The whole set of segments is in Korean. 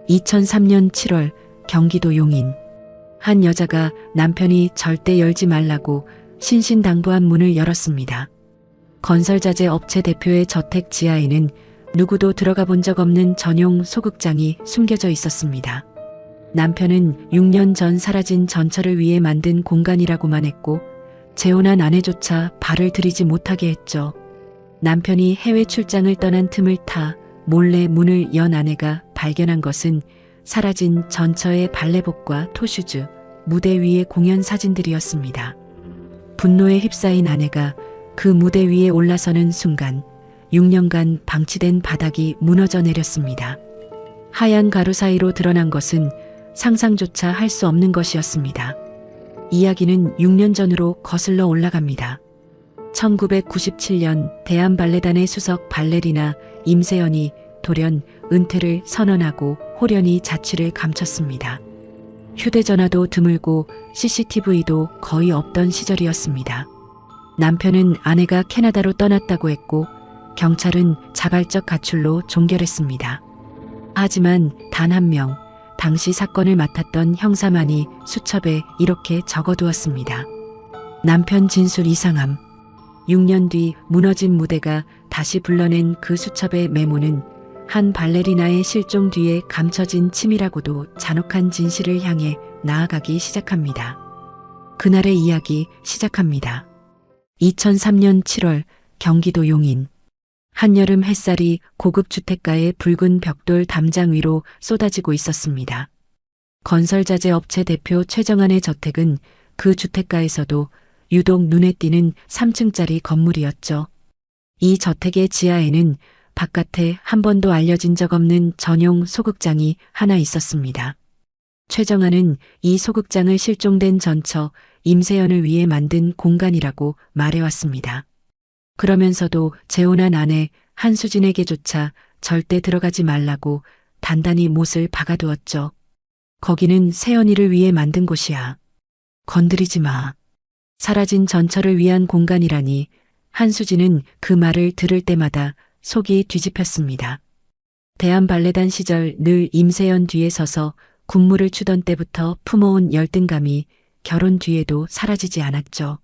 2003년 7월 경기도 용인. 한 여자가 남편이 절대 열지 말라고 신신당부한 문을 열었습니다. 건설자재 업체 대표의 저택 지하에는 누구도 들어가 본 적 없는 전용 소극장이 숨겨져 있었습니다. 남편은 6년 전 사라진 전처를 위해 만든 공간이라고만 했고 재혼한 아내조차 발을 들이지 못하게 했죠. 남편이 해외 출장을 떠난 틈을 타 몰래 문을 연 아내가 발견한 것은 사라진 전처의 발레복과 토슈즈, 무대 위의 공연 사진들이었습니다. 분노에 휩싸인 아내가 그 무대 위에 올라서는 순간 6년간 방치된 바닥이 무너져 내렸습니다. 하얀 가루 사이로 드러난 것은 상상조차 할 수 없는 것이었습니다. 이야기는 6년 전으로 거슬러 올라갑니다. 1997년 대한발레단의 수석 발레리나 임세연이 돌연 은퇴를 선언하고 호련히 자취를 감췄습니다. 휴대전화도 드물고 CCTV도 거의 없던 시절이었습니다. 남편은 아내가 캐나다로 떠났다고 했고 경찰은 자발적 가출로 종결했습니다. 하지만 단 한 명, 당시 사건을 맡았던 형사만이 수첩에 이렇게 적어두었습니다. 남편 진술 이상함. 6년 뒤 무너진 무대가 다시 불러낸 그 수첩의 메모는 한 발레리나의 실종 뒤에 감춰진 치밀하고도 잔혹한 진실을 향해 나아가기 시작합니다. 그날의 이야기 시작합니다. 2003년 7월 경기도 용인. 한여름 햇살이 고급 주택가의 붉은 벽돌 담장 위로 쏟아지고 있었습니다. 건설자재 업체 대표 최정안의 저택은 그 주택가에서도 유독 눈에 띄는 3층짜리 건물이었죠. 이 저택의 지하에는 바깥에 한 번도 알려진 적 없는 전용 소극장이 하나 있었습니다. 최정안은 이 소극장을 실종된 전처 임세연을 위해 만든 공간이라고 말해왔습니다. 그러면서도 재혼한 아내 한수진에게조차 절대 들어가지 말라고 단단히 못을 박아두었죠. 거기는 세연이를 위해 만든 곳이야. 건드리지 마. 사라진 전처를 위한 공간이라니. 한수진은 그 말을 들을 때마다 속이 뒤집혔습니다. 대한발레단 시절 늘 임세연 뒤에 서서 군무를 추던 때부터 품어온 열등감이 결혼 뒤에도 사라지지 않았죠.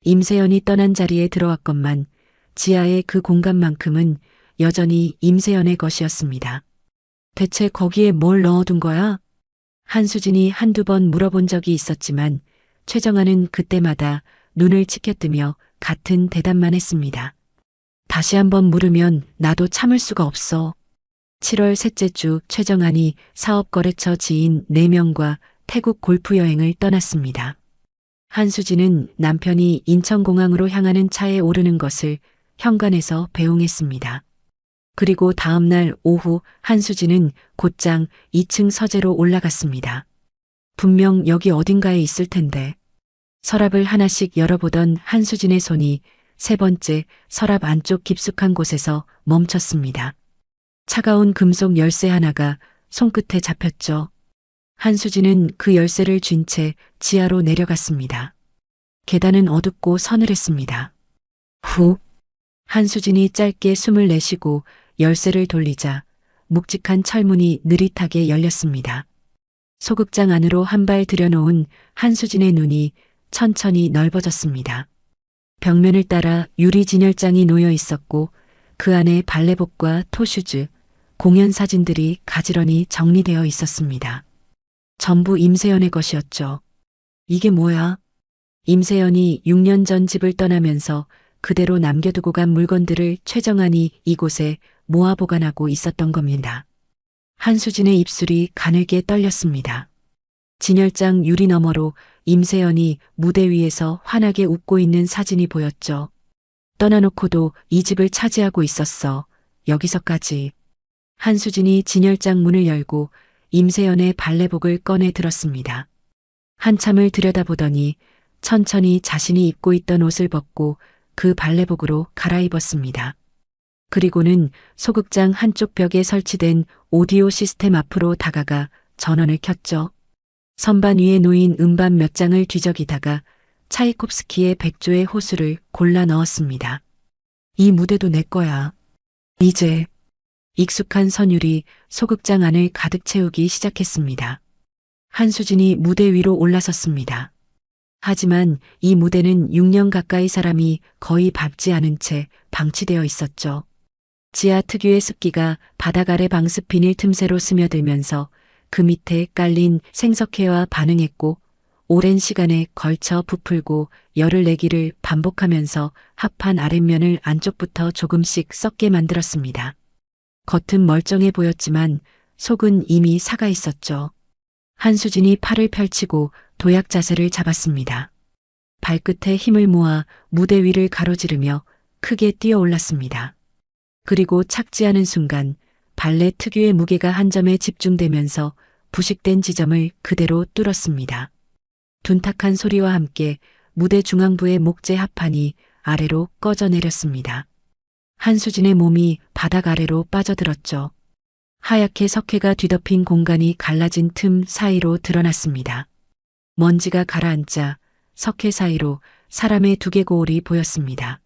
임세연이 떠난 자리에 들어왔건만 지하의 그 공간만큼은 여전히 임세연의 것이었습니다. 대체 거기에 뭘 넣어둔 거야? 한수진이 한두 번 물어본 적이 있었지만 최정아는 그때마다 눈을 치켜뜨며 같은 대답만 했습니다. 다시 한번 물으면 나도 참을 수가 없어. 7월 셋째 주 최정안이 사업거래처 지인 4명과 태국 골프 여행을 떠났습니다. 한수진은 남편이 인천공항으로 향하는 차에 오르는 것을 현관에서 배웅했습니다. 그리고 다음 날 오후 한수진은 곧장 2층 서재로 올라갔습니다. 분명 여기 어딘가에 있을 텐데. 서랍을 하나씩 열어보던 한수진의 손이 세 번째 서랍 안쪽 깊숙한 곳에서 멈췄습니다. 차가운 금속 열쇠 하나가 손끝에 잡혔죠. 한수진은 그 열쇠를 쥔 채 지하로 내려갔습니다. 계단은 어둡고 서늘했습니다. 후! 한수진이 짧게 숨을 내쉬고 열쇠를 돌리자 묵직한 철문이 느릿하게 열렸습니다. 소극장 안으로 한 발 들여놓은 한수진의 눈이 천천히 넓어졌습니다. 벽면을 따라 유리 진열장이 놓여 있었고 그 안에 발레복과 토슈즈, 공연 사진들이 가지런히 정리되어 있었습니다. 전부 임세연의 것이었죠. 이게 뭐야? 임세연이 6년 전 집을 떠나면서 그대로 남겨두고 간 물건들을 최정안이 이곳에 모아 보관하고 있었던 겁니다. 한수진의 입술이 가늘게 떨렸습니다. 진열장 유리 너머로 임세연이 무대 위에서 환하게 웃고 있는 사진이 보였죠. 떠나놓고도 이 집을 차지하고 있었어. 여기서까지. 한수진이 진열장 문을 열고 임세연의 발레복을 꺼내 들었습니다. 한참을 들여다보더니 천천히 자신이 입고 있던 옷을 벗고 그 발레복으로 갈아입었습니다. 그리고는 소극장 한쪽 벽에 설치된 오디오 시스템 앞으로 다가가 전원을 켰죠. 선반 위에 놓인 음반 몇 장을 뒤적이다가 차이콥스키의 백조의 호수를 골라 넣었습니다. 이 무대도 내 거야. 이제 익숙한 선율이 소극장 안을 가득 채우기 시작했습니다. 한수진이 무대 위로 올라섰습니다. 하지만 이 무대는 6년 가까이 사람이 거의 밟지 않은 채 방치되어 있었죠. 지하 특유의 습기가 바닥 아래 방습 비닐 틈새로 스며들면서 그 밑에 깔린 생석회와 반응했고 오랜 시간에 걸쳐 부풀고 열을 내기를 반복하면서 합판 아랫면을 안쪽부터 조금씩 썩게 만들었습니다. 겉은 멀쩡해 보였지만 속은 이미 사가 있었죠. 한수진이 팔을 펼치고 도약 자세를 잡았습니다. 발끝에 힘을 모아 무대 위를 가로지르며 크게 뛰어 올랐습니다. 그리고 착지하는 순간 발레 특유의 무게가 한 점에 집중되면서 부식된 지점을 그대로 뚫었습니다. 둔탁한 소리와 함께 무대 중앙부의 목재 합판이 아래로 꺼져 내렸습니다. 한수진의 몸이 바닥 아래로 빠져들었죠. 하얗게 석회가 뒤덮인 공간이 갈라진 틈 사이로 드러났습니다. 먼지가 가라앉자 석회 사이로 사람의 두개골이 보였습니다.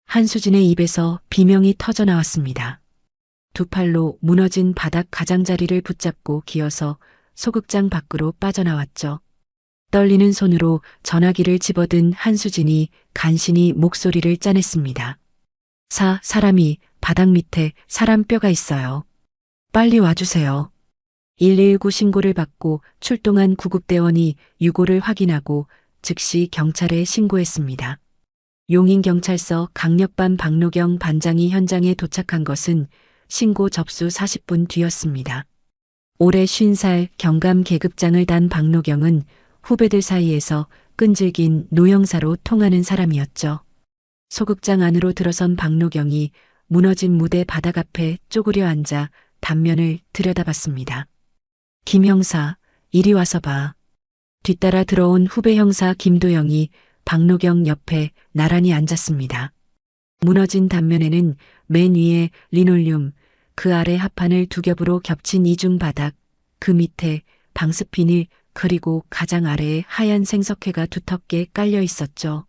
한수진의 입에서 비명이 터져 나왔습니다. 두 팔로 무너진 바닥 가장자리를 붙잡고 기어서 소극장 밖으로 빠져나왔죠. 떨리는 손으로 전화기를 집어든 한수진이 간신히 목소리를 짜냈습니다. 사람이 바닥 밑에 사람 뼈가 있어요. 빨리 와주세요. 119 신고를 받고 출동한 구급대원이 유골을 확인하고 즉시 경찰에 신고했습니다. 용인경찰서 강력반 박노경 반장이 현장에 도착한 것은 신고 접수 40분 뒤였습니다. 올해 50살 경감 계급장을 단 박노경은 후배들 사이에서 끈질긴 노형사로 통하는 사람이었죠. 소극장 안으로 들어선 박노경이 무너진 무대 바닥 앞에 쪼그려 앉아 단면을 들여다봤습니다. 김 형사, 이리 와서 봐. 뒤따라 들어온 후배 형사 김도영이 박노경 옆에 나란히 앉았습니다. 무너진 단면에는 맨 위에 리놀륨, 그 아래 합판을 두 겹으로 겹친 이중 바닥, 그 밑에 방습 비닐, 그리고 가장 아래에 하얀 생석회가 두텁게 깔려 있었죠.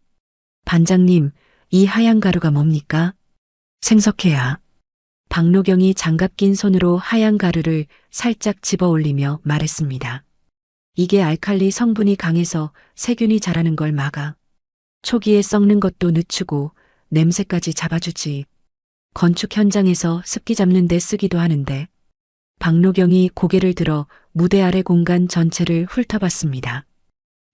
반장님, 이 하얀 가루가 뭡니까? 생석회야. 박노경이 장갑 낀 손으로 하얀 가루를 살짝 집어 올리며 말했습니다. 이게 알칼리 성분이 강해서 세균이 자라는 걸 막아. 초기에 썩는 것도 늦추고 냄새까지 잡아주지. 건축 현장에서 습기 잡는 데 쓰기도 하는데. 박노경이 고개를 들어 무대 아래 공간 전체를 훑어봤습니다.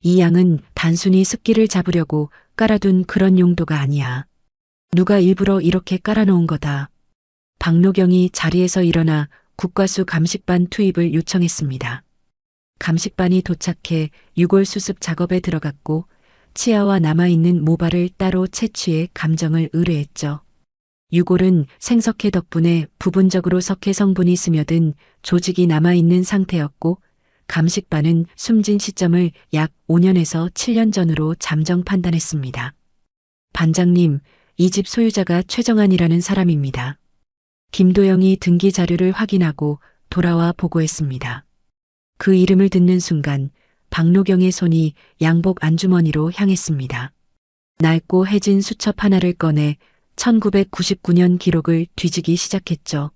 이 양은 단순히 습기를 잡으려고 깔아둔 그런 용도가 아니야. 누가 일부러 이렇게 깔아놓은 거다. 박노경이 자리에서 일어나 국과수 감식반 투입을 요청했습니다. 감식반이 도착해 유골 수습 작업에 들어갔고 치아와 남아있는 모발을 따로 채취해 감정을 의뢰했죠. 유골은 생석회 덕분에 부분적으로 석회 성분이 스며든 조직이 남아있는 상태였고 감식반은 숨진 시점을 약 5년에서 7년 전으로 잠정 판단했습니다. 반장님, 이 집 소유자가 최정안이라는 사람입니다. 김도영이 등기 자료를 확인하고 돌아와 보고했습니다. 그 이름을 듣는 순간 박노경의 손이 양복 안주머니로 향했습니다. 낡고 해진 수첩 하나를 꺼내 1999년 기록을 뒤지기 시작했죠.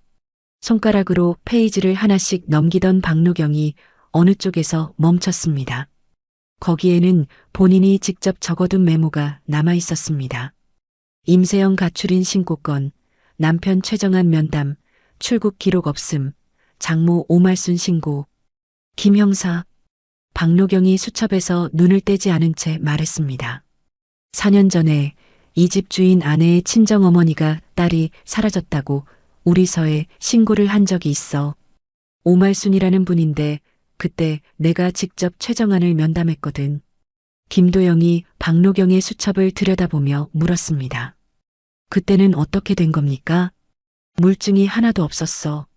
손가락으로 페이지를 하나씩 넘기던 박노경이 어느 쪽에서 멈췄습니다. 거기에는 본인이 직접 적어둔 메모가 남아 있었습니다. 임세영 가출인 신고건, 남편 최정안 면담, 출국 기록 없음, 장모 오말순 신고. 김 형사, 박노경이 수첩에서 눈을 떼지 않은 채 말했습니다. 4년 전에 이 집 주인 아내의 친정어머니가 딸이 사라졌다고 우리서에 신고를 한 적이 있어. 오말순이라는 분인데 그때 내가 직접 최정안을 면담했거든. 김도영이 박노경의 수첩을 들여다보며 물었습니다. 그때는 어떻게 된 겁니까? 물증이 하나도 없었어.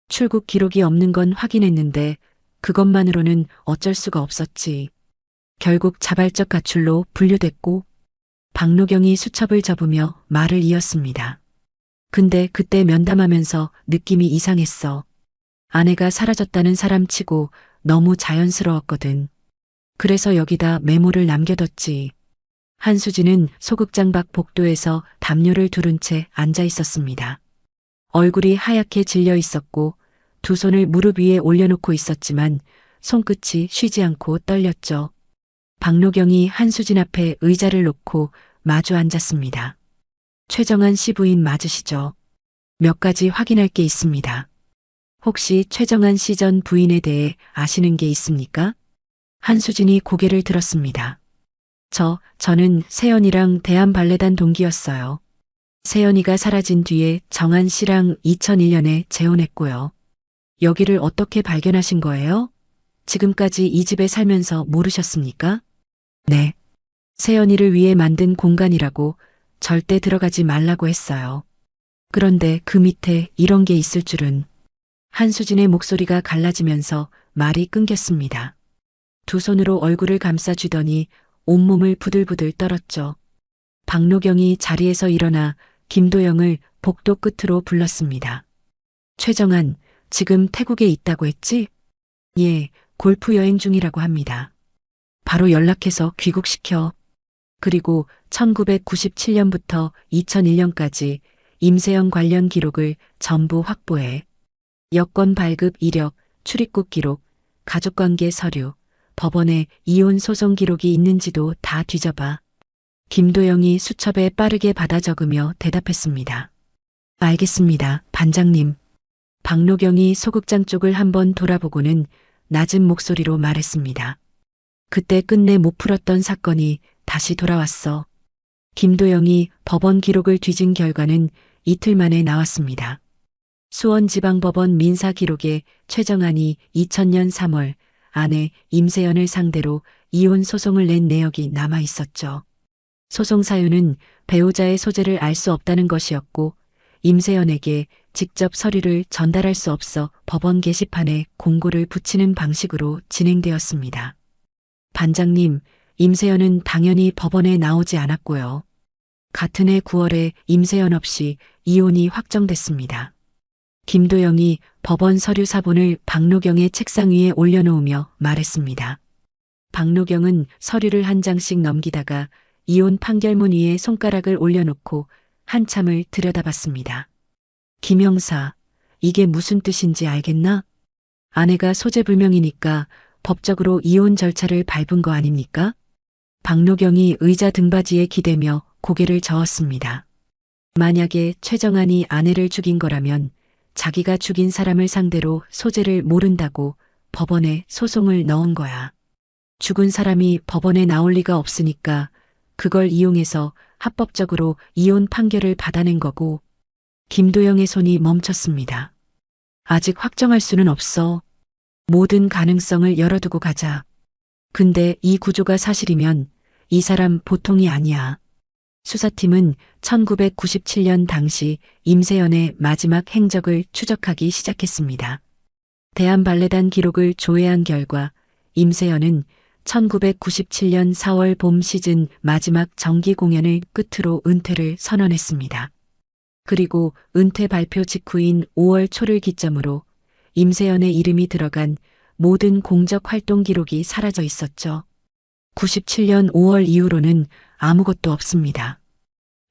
출국 기록이 없는 건 확인했는데 그것만으로는 어쩔 수가 없었지. 결국 자발적 가출로 분류됐고. 박노경이 수첩을 접으며 말을 이었습니다. 근데 그때 면담하면서 느낌이 이상했어. 아내가 사라졌다는 사람치고 너무 자연스러웠거든. 그래서 여기다 메모를 남겨뒀지. 한수진은 소극장 밖 복도에서 담요를 두른 채 앉아 있었습니다. 얼굴이 하얗게 질려 있었고 두 손을 무릎 위에 올려놓고 있었지만 손끝이 쉬지 않고 떨렸죠. 박노경이 한수진 앞에 의자를 놓고 마주 앉았습니다. 최정한 씨 부인 맞으시죠? 몇 가지 확인할 게 있습니다. 혹시 최정한 씨 전 부인에 대해 아시는 게 있습니까? 한수진이 고개를 들었습니다. 저는 세연이랑 대한발레단 동기였어요. 세연이가 사라진 뒤에 정한 씨랑 2001년에 재혼했고요. 여기를 어떻게 발견하신 거예요? 지금까지 이 집에 살면서 모르셨습니까? 네. 세연이를 위해 만든 공간이라고 절대 들어가지 말라고 했어요. 그런데 그 밑에 이런 게 있을 줄은. 한수진의 목소리가 갈라지면서 말이 끊겼습니다. 두 손으로 얼굴을 감싸주더니 온몸을 부들부들 떨었죠. 박노경이 자리에서 일어나 김도영을 복도 끝으로 불렀습니다. 최정한, 지금 태국에 있다고 했지? 예, 골프 여행 중이라고 합니다. 바로 연락해서 귀국시켜. 그리고 1997년부터 2001년까지 임세영 관련 기록을 전부 확보해. 여권 발급 이력, 출입국 기록, 가족관계 서류, 법원에 이혼 소송 기록이 있는지도 다 뒤져봐. 김도영이 수첩에 빠르게 받아 적으며 대답했습니다. 알겠습니다, 반장님. 박노경이 소극장 쪽을 한번 돌아보고는 낮은 목소리로 말했습니다. 그때 끝내 못 풀었던 사건이 다시 돌아왔어. 김도영이 법원 기록을 뒤진 결과는 이틀 만에 나왔습니다. 수원지방법원 민사 기록에 최정한이 2000년 3월 아내 임세연을 상대로 이혼 소송을 낸 내역이 남아 있었죠. 소송 사유는 배우자의 소재를 알 수 없다는 것이었고 임세연에게 직접 서류를 전달할 수 없어 법원 게시판에 공고를 붙이는 방식으로 진행되었습니다. 반장님, 임세연은 당연히 법원에 나오지 않았고요. 같은 해 9월에 임세연 없이 이혼이 확정됐습니다. 김도영이 법원 서류 사본을 박노경의 책상 위에 올려놓으며 말했습니다. 박노경은 서류를 한 장씩 넘기다가 이혼 판결문 위에 손가락을 올려놓고 한참을 들여다봤습니다. 김 형사, 이게 무슨 뜻인지 알겠나? 아내가 소재불명이니까 법적으로 이혼 절차를 밟은 거 아닙니까? 박노경이 의자 등받이에 기대며 고개를 저었습니다. 만약에 최정한이 아내를 죽인 거라면 자기가 죽인 사람을 상대로 소재를 모른다고 법원에 소송을 넣은 거야. 죽은 사람이 법원에 나올 리가 없으니까 그걸 이용해서 합법적으로 이혼 판결을 받아낸 거고. 김도영의 손이 멈췄습니다. 아직 확정할 수는 없어. 모든 가능성을 열어두고 가자. 근데 이 구조가 사실이면 이 사람 보통이 아니야. 수사팀은 1997년 당시 임세연의 마지막 행적을 추적하기 시작했습니다. 대한발레단 기록을 조회한 결과 임세연은 1997년 4월 봄 시즌 마지막 정기 공연을 끝으로 은퇴를 선언했습니다. 그리고 은퇴 발표 직후인 5월 초를 기점으로 임세연의 이름이 들어간 모든 공적 활동 기록이 사라져 있었죠. 97년 5월 이후로는 아무것도 없습니다.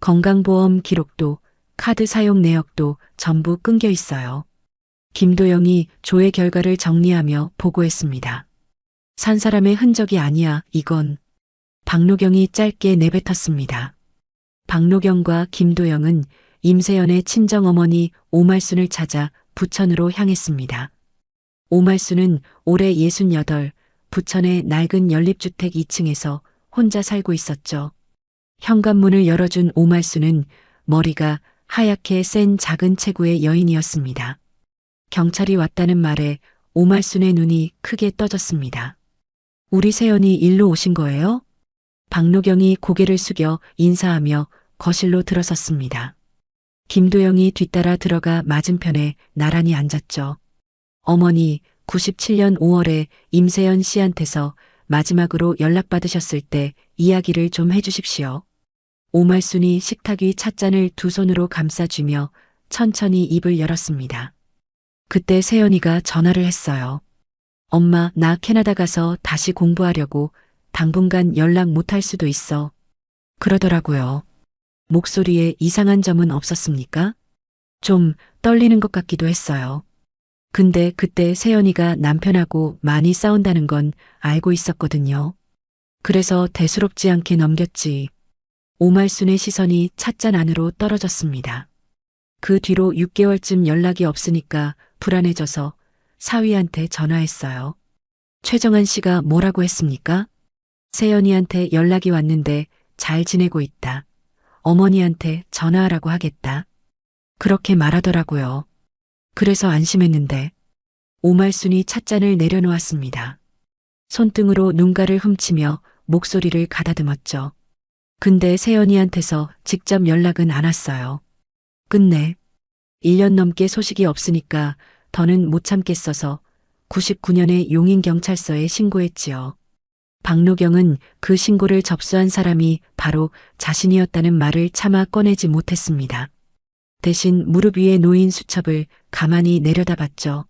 건강보험 기록도 카드 사용 내역도 전부 끊겨 있어요. 김도영이 조회 결과를 정리하며 보고했습니다. 산 사람의 흔적이 아니야, 이건. 박노경이 짧게 내뱉었습니다. 박노경과 김도영은 임세연의 친정어머니 오말순을 찾아 부천으로 향했습니다. 오말순은 올해 68, 부천의 낡은 연립주택 2층에서 혼자 살고 있었죠. 현관문을 열어준 오말순은 머리가 하얗게 센 작은 체구의 여인이었습니다. 경찰이 왔다는 말에 오말순의 눈이 크게 떠졌습니다. 우리 세연이 일로 오신 거예요? 박노경이 고개를 숙여 인사하며 거실로 들어섰습니다. 김도영이 뒤따라 들어가 맞은편에 나란히 앉았죠. 어머니, 97년 5월에 임세연 씨한테서 마지막으로 연락받으셨을 때 이야기를 좀 해주십시오. 오말순이 식탁 위 찻잔을 두 손으로 감싸쥐며 천천히 입을 열었습니다. 그때 세연이가 전화를 했어요. 엄마, 나 캐나다 가서 다시 공부하려고 당분간 연락 못할 수도 있어. 그러더라고요. 목소리에 이상한 점은 없었습니까? 좀 떨리는 것 같기도 했어요. 근데 그때 세연이가 남편하고 많이 싸운다는 건 알고 있었거든요. 그래서 대수롭지 않게 넘겼지. 오말순의 시선이 찻잔 안으로 떨어졌습니다. 그 뒤로 6개월쯤 연락이 없으니까 불안해져서 사위한테 전화했어요. 최정한 씨가 뭐라고 했습니까? 세연이한테 연락이 왔는데 잘 지내고 있다. 어머니한테 전화하라고 하겠다. 그렇게 말하더라고요. 그래서 안심했는데 오말순이 찻잔을 내려놓았습니다. 손등으로 눈가를 훔치며 목소리를 가다듬었죠. 근데 세연이한테서 직접 연락은 안 왔어요. 끝내 1년 넘게 소식이 없으니까 더는 못 참겠어서 99년에 용인경찰서에 신고했지요. 박노경은 그 신고를 접수한 사람이 바로 자신이었다는 말을 차마 꺼내지 못했습니다. 대신 무릎 위에 놓인 수첩을 가만히 내려다봤죠.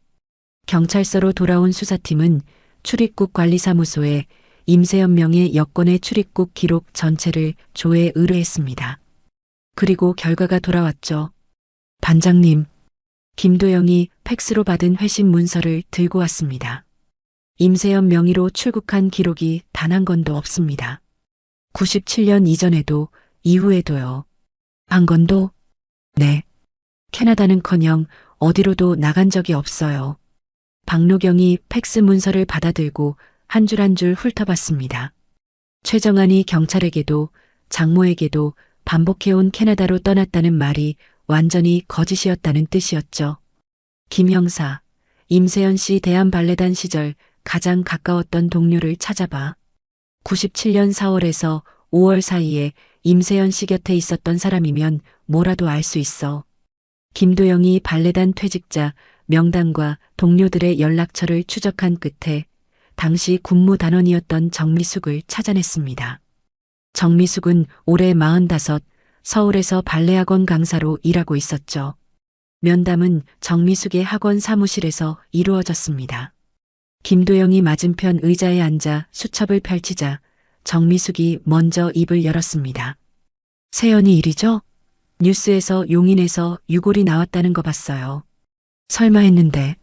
경찰서로 돌아온 수사팀은 출입국 관리사무소에 임세연 명의 여권의 출입국 기록 전체를 조회 의뢰했습니다. 그리고 결과가 돌아왔죠. 반장님, 김도영이 팩스로 받은 회신 문서를 들고 왔습니다. 임세연 명의로 출국한 기록이 단 한 건도 없습니다. 97년 이전에도 이후에도요. 한 건도? 네. 캐나다는커녕 어디로도 나간 적이 없어요. 박노경이 팩스 문서를 받아들고 한 줄 한 줄 훑어봤습니다. 최정안이 경찰에게도 장모에게도 반복해온 캐나다로 떠났다는 말이 완전히 거짓이었다는 뜻이었죠. 김 형사, 임세연 씨 대한발레단 시절 가장 가까웠던 동료를 찾아봐. 97년 4월에서 5월 사이에 임세연 씨 곁에 있었던 사람이면 뭐라도 알 수 있어. 김도영이 발레단 퇴직자 명단과 동료들의 연락처를 추적한 끝에 당시 군무단원이었던 정미숙을 찾아냈습니다. 정미숙은 올해 45, 서울에서 발레학원 강사로 일하고 있었죠. 면담은 정미숙의 학원 사무실에서 이루어졌습니다. 김도영이 맞은편 의자에 앉아 수첩을 펼치자 정미숙이 먼저 입을 열었습니다. 세연이 일이죠? 뉴스에서 용인에서 유골이 나왔다는 거 봤어요. 설마 했는데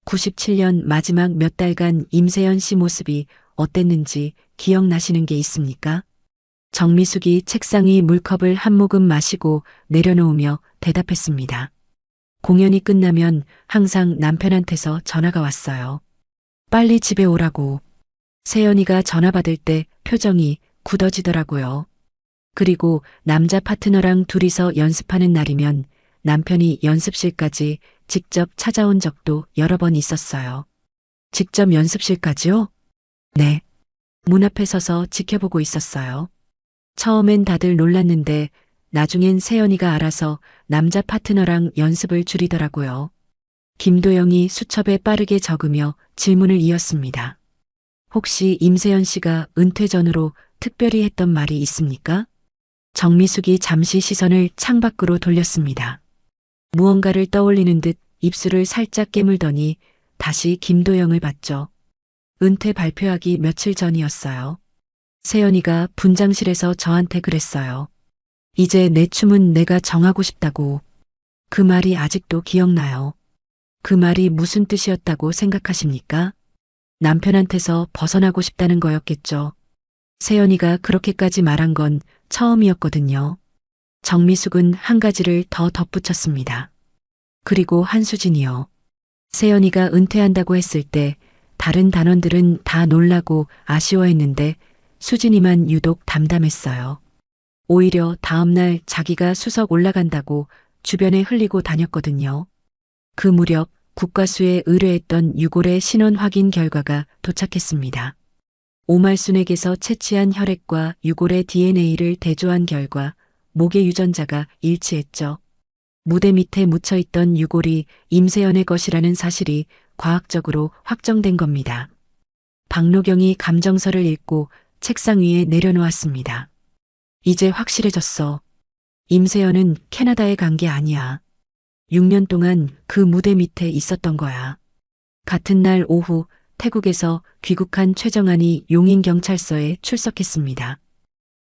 97년 마지막 몇 달간 임세연 씨 모습이 어땠는지 기억나시는 게 있습니까? 정미숙이 책상 위 물컵을 한 모금 마시고 내려놓으며 대답했습니다. 공연이 끝나면 항상 남편한테서 전화가 왔어요. 빨리 집에 오라고. 세연이가 전화 받을 때 표정이 굳어지더라고요. 그리고 남자 파트너랑 둘이서 연습하는 날이면 남편이 연습실까지 직접 찾아온 적도 여러 번 있었어요. 직접 연습실까지요? 네. 문 앞에 서서 지켜보고 있었어요. 처음엔 다들 놀랐는데 나중엔 세연이가 알아서 남자 파트너랑 연습을 줄이더라고요. 김도영이 수첩에 빠르게 적으며 질문을 이었습니다. 혹시 임세연 씨가 은퇴 전으로 특별히 했던 말이 있습니까? 정미숙이 잠시 시선을 창밖으로 돌렸습니다. 무언가를 떠올리는 듯 입술을 살짝 깨물더니 다시 김도영을 봤죠. 은퇴 발표하기 며칠 전이었어요. 세연이가 분장실에서 저한테 그랬어요. 이제 내 춤은 내가 정하고 싶다고. 그 말이 아직도 기억나요. 그 말이 무슨 뜻이었다고 생각하십니까? 남편한테서 벗어나고 싶다는 거였겠죠. 세연이가 그렇게까지 말한 건 처음이었거든요. 정미숙은 한 가지를 더 덧붙였습니다. 그리고 한수진이요. 세연이가 은퇴한다고 했을 때 다른 단원들은 다 놀라고 아쉬워했는데 수진이만 유독 담담했어요. 오히려 다음날 자기가 수석 올라간다고 주변에 흘리고 다녔거든요. 그 무렵 국과수에 의뢰했던 유골의 신원 확인 결과가 도착했습니다. 오말순에게서 채취한 혈액과 유골의 DNA를 대조한 결과 목의 유전자가 일치했죠. 무대 밑에 묻혀있던 유골이 임세연의 것이라는 사실이 과학적으로 확정된 겁니다. 박노경이 감정서를 읽고 책상 위에 내려놓았습니다. 이제 확실해졌어. 임세연은 캐나다에 간 게 아니야. 6년 동안 그 무대 밑에 있었던 거야. 같은 날 오후 태국에서 귀국한 최정안이 용인경찰서에 출석했습니다.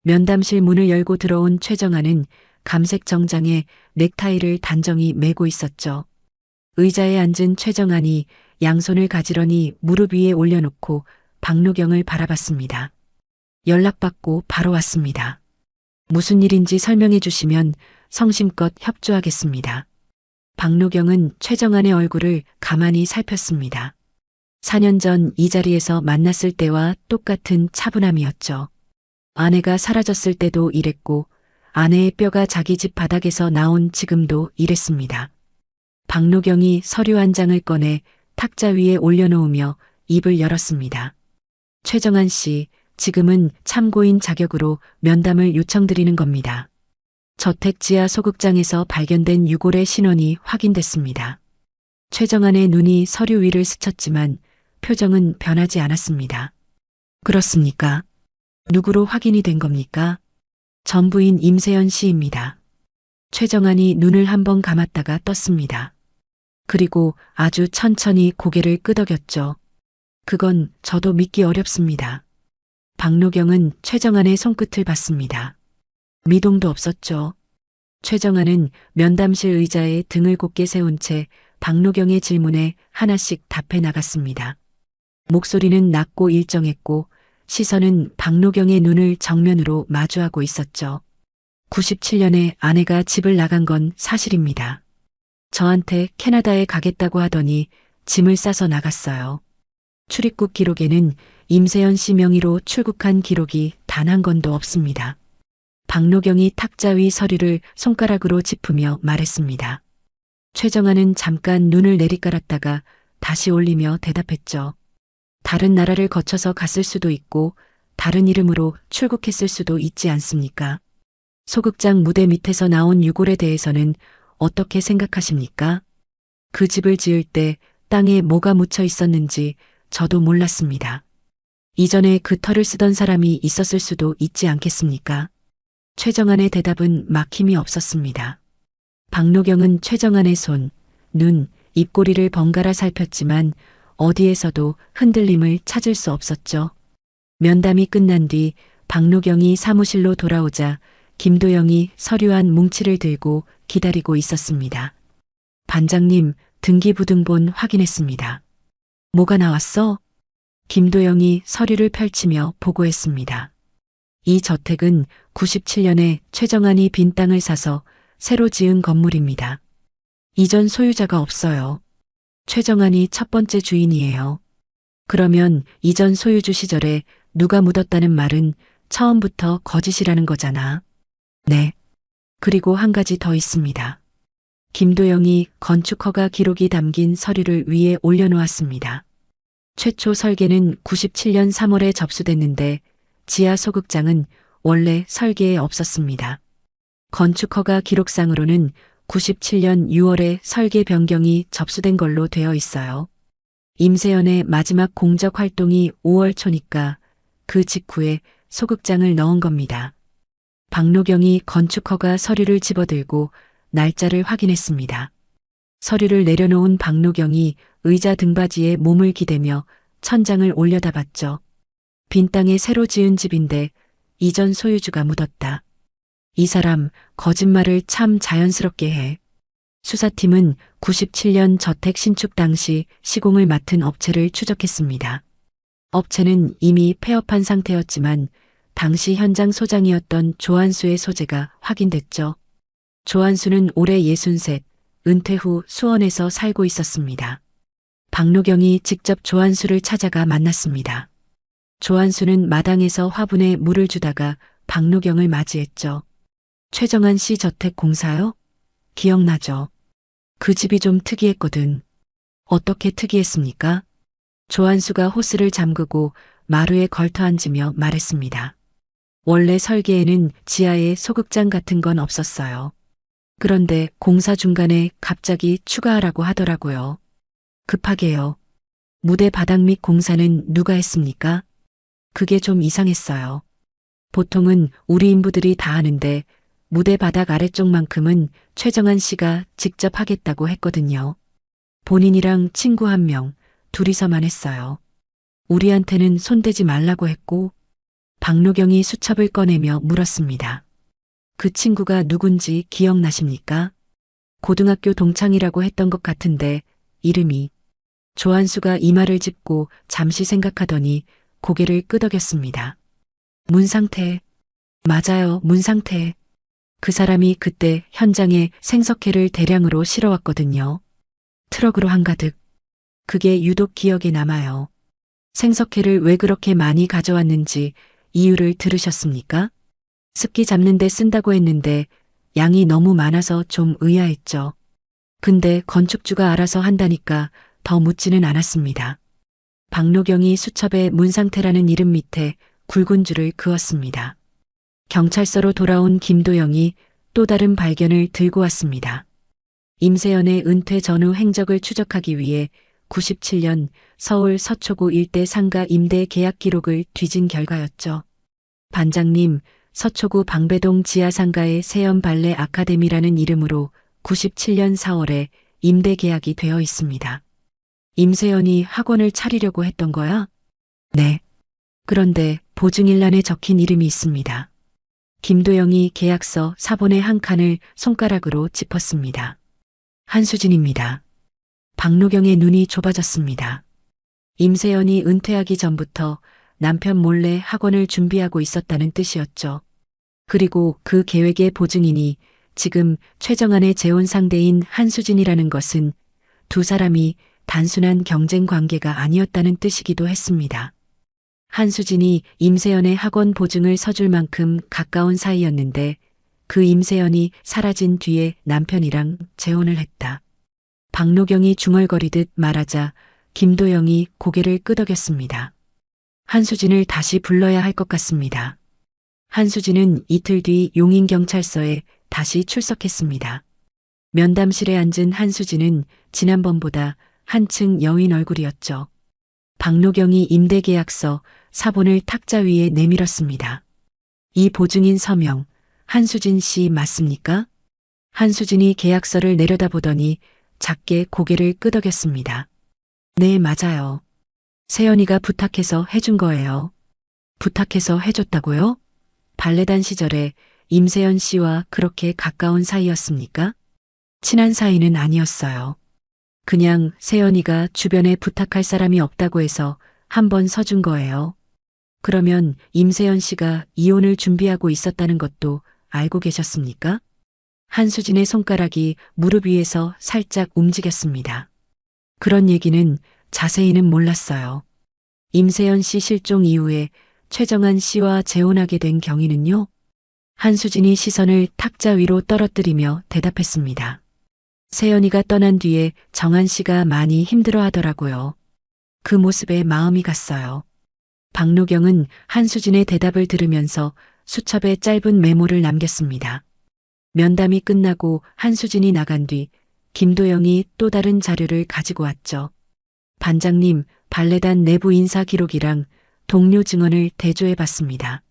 면담실 문을 열고 들어온 최정안은 감색 정장에 넥타이를 단정히 매고 있었죠. 의자에 앉은 최정안이 양손을 가지런히 무릎 위에 올려놓고 박노경을 바라봤습니다. 연락받고 바로 왔습니다. 무슨 일인지 설명해 주시면 성심껏 협조하겠습니다. 박노경은 최정안의 얼굴을 가만히 살폈습니다. 4년 전 이 자리에서 만났을 때와 똑같은 차분함이었죠. 아내가 사라졌을 때도 이랬고 아내의 뼈가 자기 집 바닥에서 나온 지금도 이랬습니다. 박노경이 서류 한 장을 꺼내 탁자 위에 올려놓으며 입을 열었습니다. 최정안 씨, 지금은 참고인 자격으로 면담을 요청드리는 겁니다. 저택 지하 소극장에서 발견된 유골의 신원이 확인됐습니다. 최정안의 눈이 서류 위를 스쳤지만 표정은 변하지 않았습니다. 그렇습니까? 누구로 확인이 된 겁니까? 전부인 임세연 씨입니다. 최정안이 눈을 한번 감았다가 떴습니다. 그리고 아주 천천히 고개를 끄덕였죠. 그건 저도 믿기 어렵습니다. 박노경은 최정안의 손끝을 봤습니다. 미동도 없었죠. 최정안은 면담실 의자에 등을 곧게 세운 채 박노경의 질문에 하나씩 답해 나갔습니다. 목소리는 낮고 일정했고 시선은 박노경의 눈을 정면으로 마주하고 있었죠. 97년에 아내가 집을 나간 건 사실입니다. 저한테 캐나다에 가겠다고 하더니 짐을 싸서 나갔어요. 출입국 기록에는 임세연 씨 명의로 출국한 기록이 단 한 건도 없습니다. 박노경이 탁자 위 서류를 손가락으로 짚으며 말했습니다. 최정안은 잠깐 눈을 내리깔았다가 다시 올리며 대답했죠. 다른 나라를 거쳐서 갔을 수도 있고 다른 이름으로 출국했을 수도 있지 않습니까? 소극장 무대 밑에서 나온 유골에 대해서는 어떻게 생각하십니까? 그 집을 지을 때 땅에 뭐가 묻혀 있었는지 저도 몰랐습니다. 이전에 그 터를 쓰던 사람이 있었을 수도 있지 않겠습니까? 최정안의 대답은 막힘이 없었습니다. 박노경은 최정안의 손, 눈, 입꼬리를 번갈아 살폈지만 어디에서도 흔들림을 찾을 수 없었죠. 면담이 끝난 뒤 박노경이 사무실로 돌아오자 김도영이 서류 한 뭉치를 들고 기다리고 있었습니다. 반장님, 등기부등본 확인했습니다. 뭐가 나왔어? 김도영이 서류를 펼치며 보고했습니다. 이 저택은 97년에 최정안이 빈 땅을 사서 새로 지은 건물입니다. 이전 소유자가 없어요. 최정안이 첫 번째 주인이에요. 그러면 이전 소유주 시절에 누가 묻었다는 말은 처음부터 거짓이라는 거잖아. 네. 그리고 한 가지 더 있습니다. 김도영이 건축허가 기록이 담긴 서류를 위에 올려놓았습니다. 최초 설계는 97년 3월에 접수됐는데 지하 소극장은 원래 설계에 없었습니다. 건축허가 기록상으로는 97년 6월에 설계 변경이 접수된 걸로 되어 있어요. 임세연의 마지막 공적 활동이 5월 초니까 그 직후에 소극장을 넣은 겁니다. 박노경이 건축허가 서류를 집어들고 날짜를 확인했습니다. 서류를 내려놓은 박노경이 의자 등받이에 몸을 기대며 천장을 올려다봤죠. 빈 땅에 새로 지은 집인데 이전 소유주가 묻었다. 이 사람 거짓말을 참 자연스럽게 해. 수사팀은 97년 저택 신축 당시 시공을 맡은 업체를 추적했습니다. 업체는 이미 폐업한 상태였지만 당시 현장 소장이었던 조한수의 소재가 확인됐죠. 조한수는 올해 63, 은퇴 후 수원에서 살고 있었습니다. 박노경이 직접 조한수를 찾아가 만났습니다. 조한수는 마당에서 화분에 물을 주다가 박노경을 맞이했죠. 최정안 씨 저택 공사요? 기억나죠? 그 집이 좀 특이했거든. 어떻게 특이했습니까? 조한수가 호스를 잠그고 마루에 걸터 앉으며 말했습니다. 원래 설계에는 지하에 소극장 같은 건 없었어요. 그런데 공사 중간에 갑자기 추가하라고 하더라고요. 급하게요. 무대 바닥 및 공사는 누가 했습니까? 그게 좀 이상했어요. 보통은 우리 인부들이 다 하는데 무대 바닥 아래쪽만큼은 최정안 씨가 직접 하겠다고 했거든요. 본인이랑 친구 한 명, 둘이서만 했어요. 우리한테는 손대지 말라고 했고 박노경이 수첩을 꺼내며 물었습니다. 그 친구가 누군지 기억나십니까? 고등학교 동창이라고 했던 것 같은데 이름이. 조한수가 이마를 짚고 잠시 생각하더니 고개를 끄덕였습니다. 문상태. 맞아요, 문상태. 그 사람이 그때 현장에 생석회를 대량으로 실어왔거든요. 트럭으로 한가득. 그게 유독 기억에 남아요. 생석회를 왜 그렇게 많이 가져왔는지 이유를 들으셨습니까? 습기 잡는 데 쓴다고 했는데 양이 너무 많아서 좀 의아했죠. 근데 건축주가 알아서 한다니까 더 묻지는 않았습니다. 박노경이 수첩에 문상태라는 이름 밑에 굵은 줄을 그었습니다. 경찰서로 돌아온 김도영이 또 다른 발견을 들고 왔습니다. 임세연의 은퇴 전후 행적을 추적하기 위해 97년 서울 서초구 일대 상가 임대 계약 기록을 뒤진 결과였죠. 반장님, 서초구 방배동 지하상가의 세연 발레 아카데미라는 이름으로 97년 4월에 임대 계약이 되어 있습니다. 임세연이 학원을 차리려고 했던 거야? 네. 그런데 보증일란에 적힌 이름이 있습니다. 김도영이 계약서 사본의 한 칸을 손가락으로 짚었습니다. 한수진입니다. 박노경의 눈이 좁아졌습니다. 임세연이 은퇴하기 전부터 남편 몰래 학원을 준비하고 있었다는 뜻이었죠. 그리고 그 계획의 보증인이 지금 최정안의 재혼 상대인 한수진이라는 것은 두 사람이 단순한 경쟁 관계가 아니었다는 뜻이기도 했습니다. 한수진이 임세연의 학원 보증을 서줄 만큼 가까운 사이였는데 그 임세연이 사라진 뒤에 남편이랑 재혼을 했다. 박노경이 중얼거리듯 말하자 김도영이 고개를 끄덕였습니다. 한수진을 다시 불러야 할 것 같습니다. 한수진은 이틀 뒤 용인경찰서에 다시 출석했습니다. 면담실에 앉은 한수진은 지난번보다 한층 여인 얼굴이었죠. 박노경이 임대계약서 사본을 탁자 위에 내밀었습니다. 이 보증인 서명, 한수진 씨 맞습니까? 한수진이 계약서를 내려다보더니 작게 고개를 끄덕였습니다. 네, 맞아요. 세연이가 부탁해서 해준 거예요. 부탁해서 해줬다고요? 발레단 시절에 임세연 씨와 그렇게 가까운 사이였습니까? 친한 사이는 아니었어요. 그냥 세연이가 주변에 부탁할 사람이 없다고 해서 한번 서준 거예요. 그러면 임세연 씨가 이혼을 준비하고 있었다는 것도 알고 계셨습니까? 한수진의 손가락이 무릎 위에서 살짝 움직였습니다. 그런 얘기는 자세히는 몰랐어요. 임세연 씨 실종 이후에 최정안 씨와 재혼하게 된 경위는요? 한수진이 시선을 탁자 위로 떨어뜨리며 대답했습니다. 세연이가 떠난 뒤에 정한 씨가 많이 힘들어 하더라고요. 그 모습에 마음이 갔어요. 박노경은 한수진의 대답을 들으면서 수첩에 짧은 메모를 남겼습니다. 면담이 끝나고 한수진이 나간 뒤 김도영이 또 다른 자료를 가지고 왔죠. 반장님, 발레단 내부 인사 기록이랑 동료 증언을 대조해 봤습니다.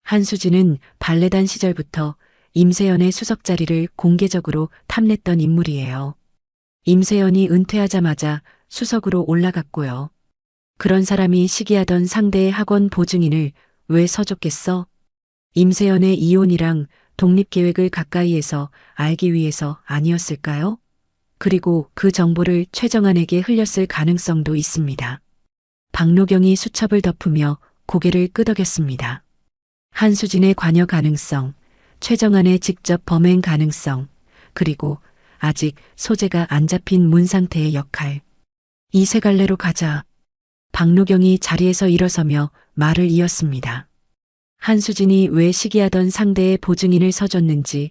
한수진은 발레단 시절부터 임세연의 수석 자리를 공개적으로 탐냈던 인물이에요. 임세연이 은퇴하자마자 수석으로 올라갔고요. 그런 사람이 시기하던 상대의 학원 보증인을 왜 서줬겠어? 임세연의 이혼이랑 독립계획을 가까이에서 알기 위해서 아니었을까요? 그리고 그 정보를 최정안에게 흘렸을 가능성도 있습니다. 박노경이 수첩을 덮으며 고개를 끄덕였습니다. 한수진의 관여 가능성, 최정안의 직접 범행 가능성, 그리고 아직 소재가 안 잡힌 문상태의 역할. 이 세 갈래로 가자. 박노경이 자리에서 일어서며 말을 이었습니다. 한수진이 왜 시기하던 상대의 보증인을 서줬는지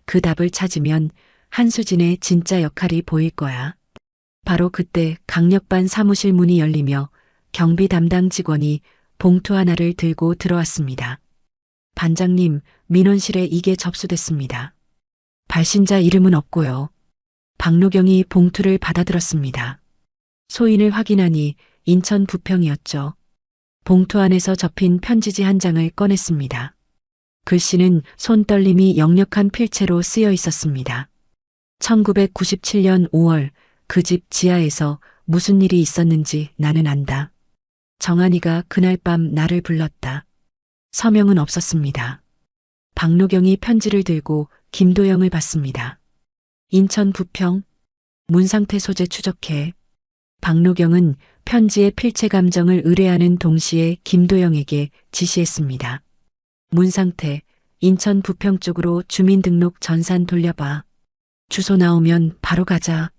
그 답을 찾으면 한수진의 진짜 역할이 보일 거야. 바로 그때 강력반 사무실 문이 열리며 경비 담당 직원이 봉투 하나를 들고 들어왔습니다. 반장님, 민원실에 이게 접수됐습니다. 발신자 이름은 없고요. 박노경이 봉투를 받아들었습니다. 소인을 확인하니 인천 부평이었죠. 봉투 안에서 접힌 편지지 한 장을 꺼냈습니다. 글씨는 손떨림이 역력한 필체로 쓰여 있었습니다. 1997년 5월 그 집 지하에서 무슨 일이 있었는지 나는 안다. 정한이가 그날 밤 나를 불렀다. 서명은 없었습니다. 박노경이 편지를 들고 김도영을 받습니다. 인천 부평 문상태 소재 추적해. 박노경은 편지의 필체 감정을 의뢰하는 동시에 김도영에게 지시했습니다. 문상태, 인천 부평 쪽으로 주민등록 전산 돌려봐. 주소 나오면 바로 가자.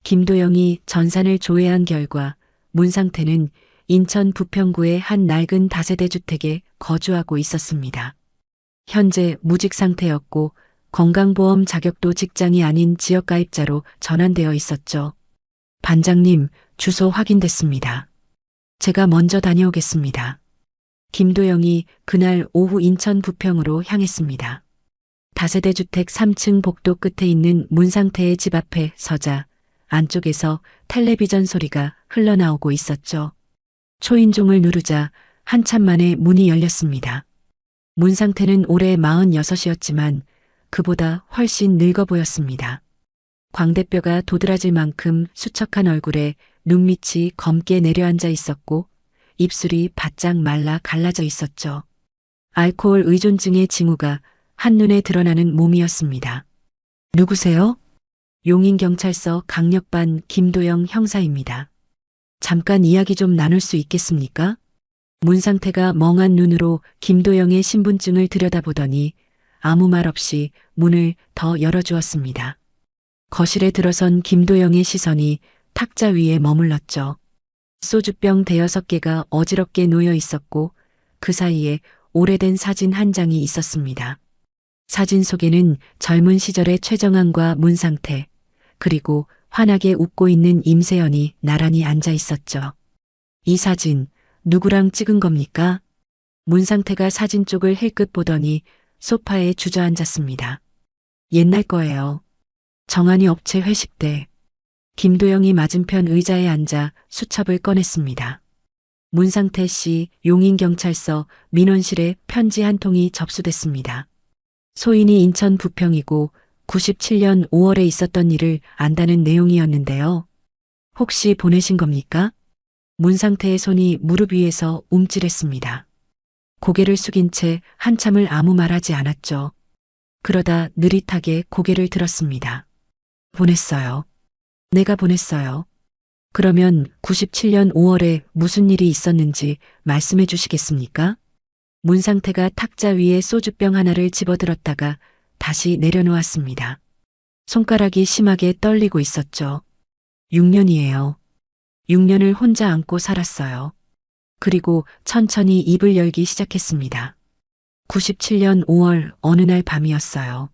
김도영이 전산을 조회한 결과 문상태는 인천 부평구의 한 낡은 다세대 주택에 거주하고 있었습니다. 현재 무직 상태였고 건강보험 자격도 직장이 아닌 지역가입자로 전환되어 있었죠. 반장님, 주소 확인됐습니다. 제가 먼저 다녀오겠습니다. 김도영이 그날 오후 인천 부평으로 향했습니다. 다세대 주택 3층 복도 끝에 있는 문상태의 집 앞에 서자 안쪽에서 텔레비전 소리가 흘러나오고 있었죠. 초인종을 누르자 한참 만에 문이 열렸습니다. 문상태는 올해 46이었지만 그보다 훨씬 늙어 보였습니다. 광대뼈가 도드라질 만큼 수척한 얼굴에 눈밑이 검게 내려앉아 있었고 입술이 바짝 말라 갈라져 있었죠. 알코올 의존증의 징후가 한눈에 드러나는 몸이었습니다. 누구세요? 용인경찰서 강력반 김도영 형사입니다. 잠깐 이야기 좀 나눌 수 있겠습니까? 문상태가 멍한 눈으로 김도영의 신분증을 들여다보더니 아무 말 없이 문을 더 열어주었습니다. 거실에 들어선 김도영의 시선이 탁자 위에 머물렀죠. 소주병 대여섯 개가 어지럽게 놓여 있었고 그 사이에 오래된 사진 한 장이 있었습니다. 사진 속에는 젊은 시절의 최정환과 문상태, 그리고 환하게 웃고 있는 임세연이 나란히 앉아 있었죠. 이 사진 누구랑 찍은 겁니까? 문상태가 사진 쪽을 힐끗 보더니 소파에 주저앉았습니다. 옛날 거예요. 정한이 업체 회식 때. 김도영이 맞은편 의자에 앉아 수첩을 꺼냈습니다. 문상태 씨 용인경찰서 민원실에 편지 한 통이 접수됐습니다. 소인이 인천 부평이고 97년 5월에 있었던 일을 안다는 내용이었는데요. 혹시 보내신 겁니까? 문상태의 손이 무릎 위에서 움찔했습니다. 고개를 숙인 채 한참을 아무 말하지 않았죠. 그러다 느릿하게 고개를 들었습니다. 보냈어요. 내가 보냈어요. 그러면 97년 5월에 무슨 일이 있었는지 말씀해 주시겠습니까? 문상태가 탁자 위에 소주병 하나를 집어들었다가 다시 내려놓았습니다. 손가락이 심하게 떨리고 있었죠. 6년이에요. 6년을 혼자 안고 살았어요. 그리고 천천히 입을 열기 시작했습니다. 97년 5월 어느 날 밤이었어요.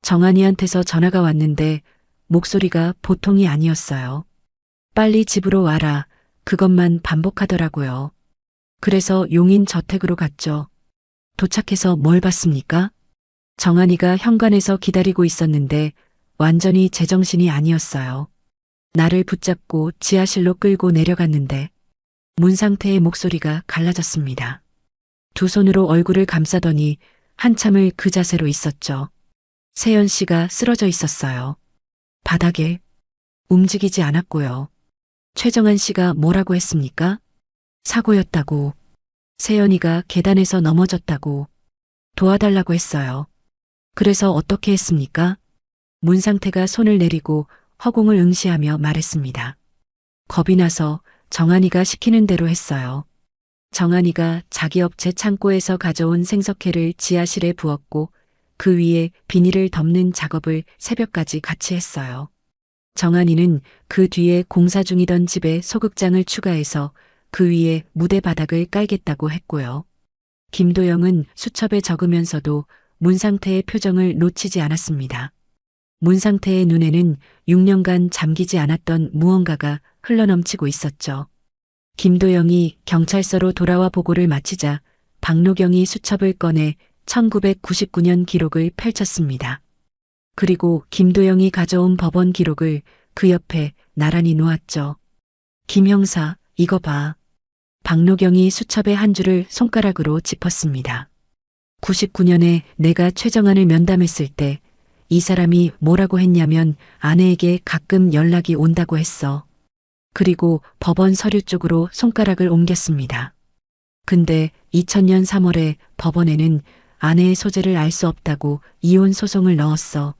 정한이한테서 전화가 왔는데 목소리가 보통이 아니었어요. 빨리 집으로 와라. 그것만 반복하더라고요. 그래서 용인 저택으로 갔죠. 도착해서 뭘 봤습니까? 정한이가 현관에서 기다리고 있었는데 완전히 제정신이 아니었어요. 나를 붙잡고 지하실로 끌고 내려갔는데 문상태의 목소리가 갈라졌습니다. 두 손으로 얼굴을 감싸더니 한참을 그 자세로 있었죠. 세연 씨가 쓰러져 있었어요. 바닥에 움직이지 않았고요. 최정한 씨가 뭐라고 했습니까? 사고였다고. 세연이가 계단에서 넘어졌다고. 도와달라고 했어요. 그래서 어떻게 했습니까? 문상태가 손을 내리고 허공을 응시하며 말했습니다. 겁이 나서 정한이가 시키는 대로 했어요. 정한이가 자기 업체 창고에서 가져온 생석회를 지하실에 부었고 그 위에 비닐을 덮는 작업을 새벽까지 같이 했어요. 정한이는 그 뒤에 공사 중이던 집에 소극장을 추가해서 그 위에 무대 바닥을 깔겠다고 했고요. 김도영은 수첩에 적으면서도 문상태의 표정을 놓치지 않았습니다. 문상태의 눈에는 6년간 잠기지 않았던 무언가가 흘러넘치고 있었죠. 김도영이 경찰서로 돌아와 보고를 마치자 박노경이 수첩을 꺼내 1999년 기록을 펼쳤습니다. 그리고 김도영이 가져온 법원 기록을 그 옆에 나란히 놓았죠. 김 형사, 이거 봐. 박노경이 수첩의 한 줄을 손가락으로 짚었습니다. 99년에 내가 최정한을 면담했을 때 이 사람이 뭐라고 했냐면 아내에게 가끔 연락이 온다고 했어. 그리고 법원 서류 쪽으로 손가락을 옮겼습니다. 근데 2000년 3월에 법원에는 아내의 소재를 알 수 없다고 이혼 소송을 넣었어.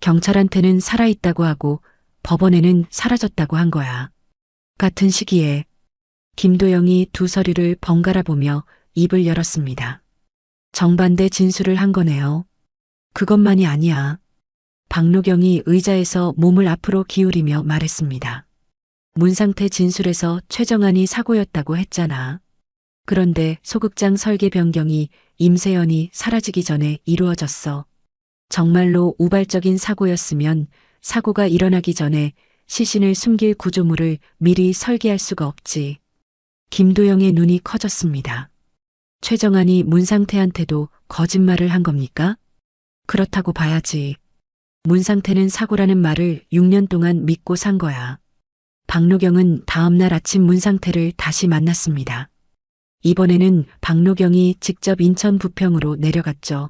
경찰한테는 살아있다고 하고 법원에는 사라졌다고 한 거야. 같은 시기에 김도영이 두 서류를 번갈아 보며 입을 열었습니다. 정반대 진술을 한 거네요. 그것만이 아니야. 박노경이 의자에서 몸을 앞으로 기울이며 말했습니다. 문상태 진술에서 최정안이 사고였다고 했잖아. 그런데 소극장 설계 변경이 임세연이 사라지기 전에 이루어졌어. 정말로 우발적인 사고였으면 사고가 일어나기 전에 시신을 숨길 구조물을 미리 설계할 수가 없지. 김도영의 눈이 커졌습니다. 최정안이 문상태한테도 거짓말을 한 겁니까? 그렇다고 봐야지. 문상태는 사고라는 말을 6년 동안 믿고 산 거야. 박노경은 다음날 아침 문상태를 다시 만났습니다. 이번에는 박노경이 직접 인천 부평으로 내려갔죠.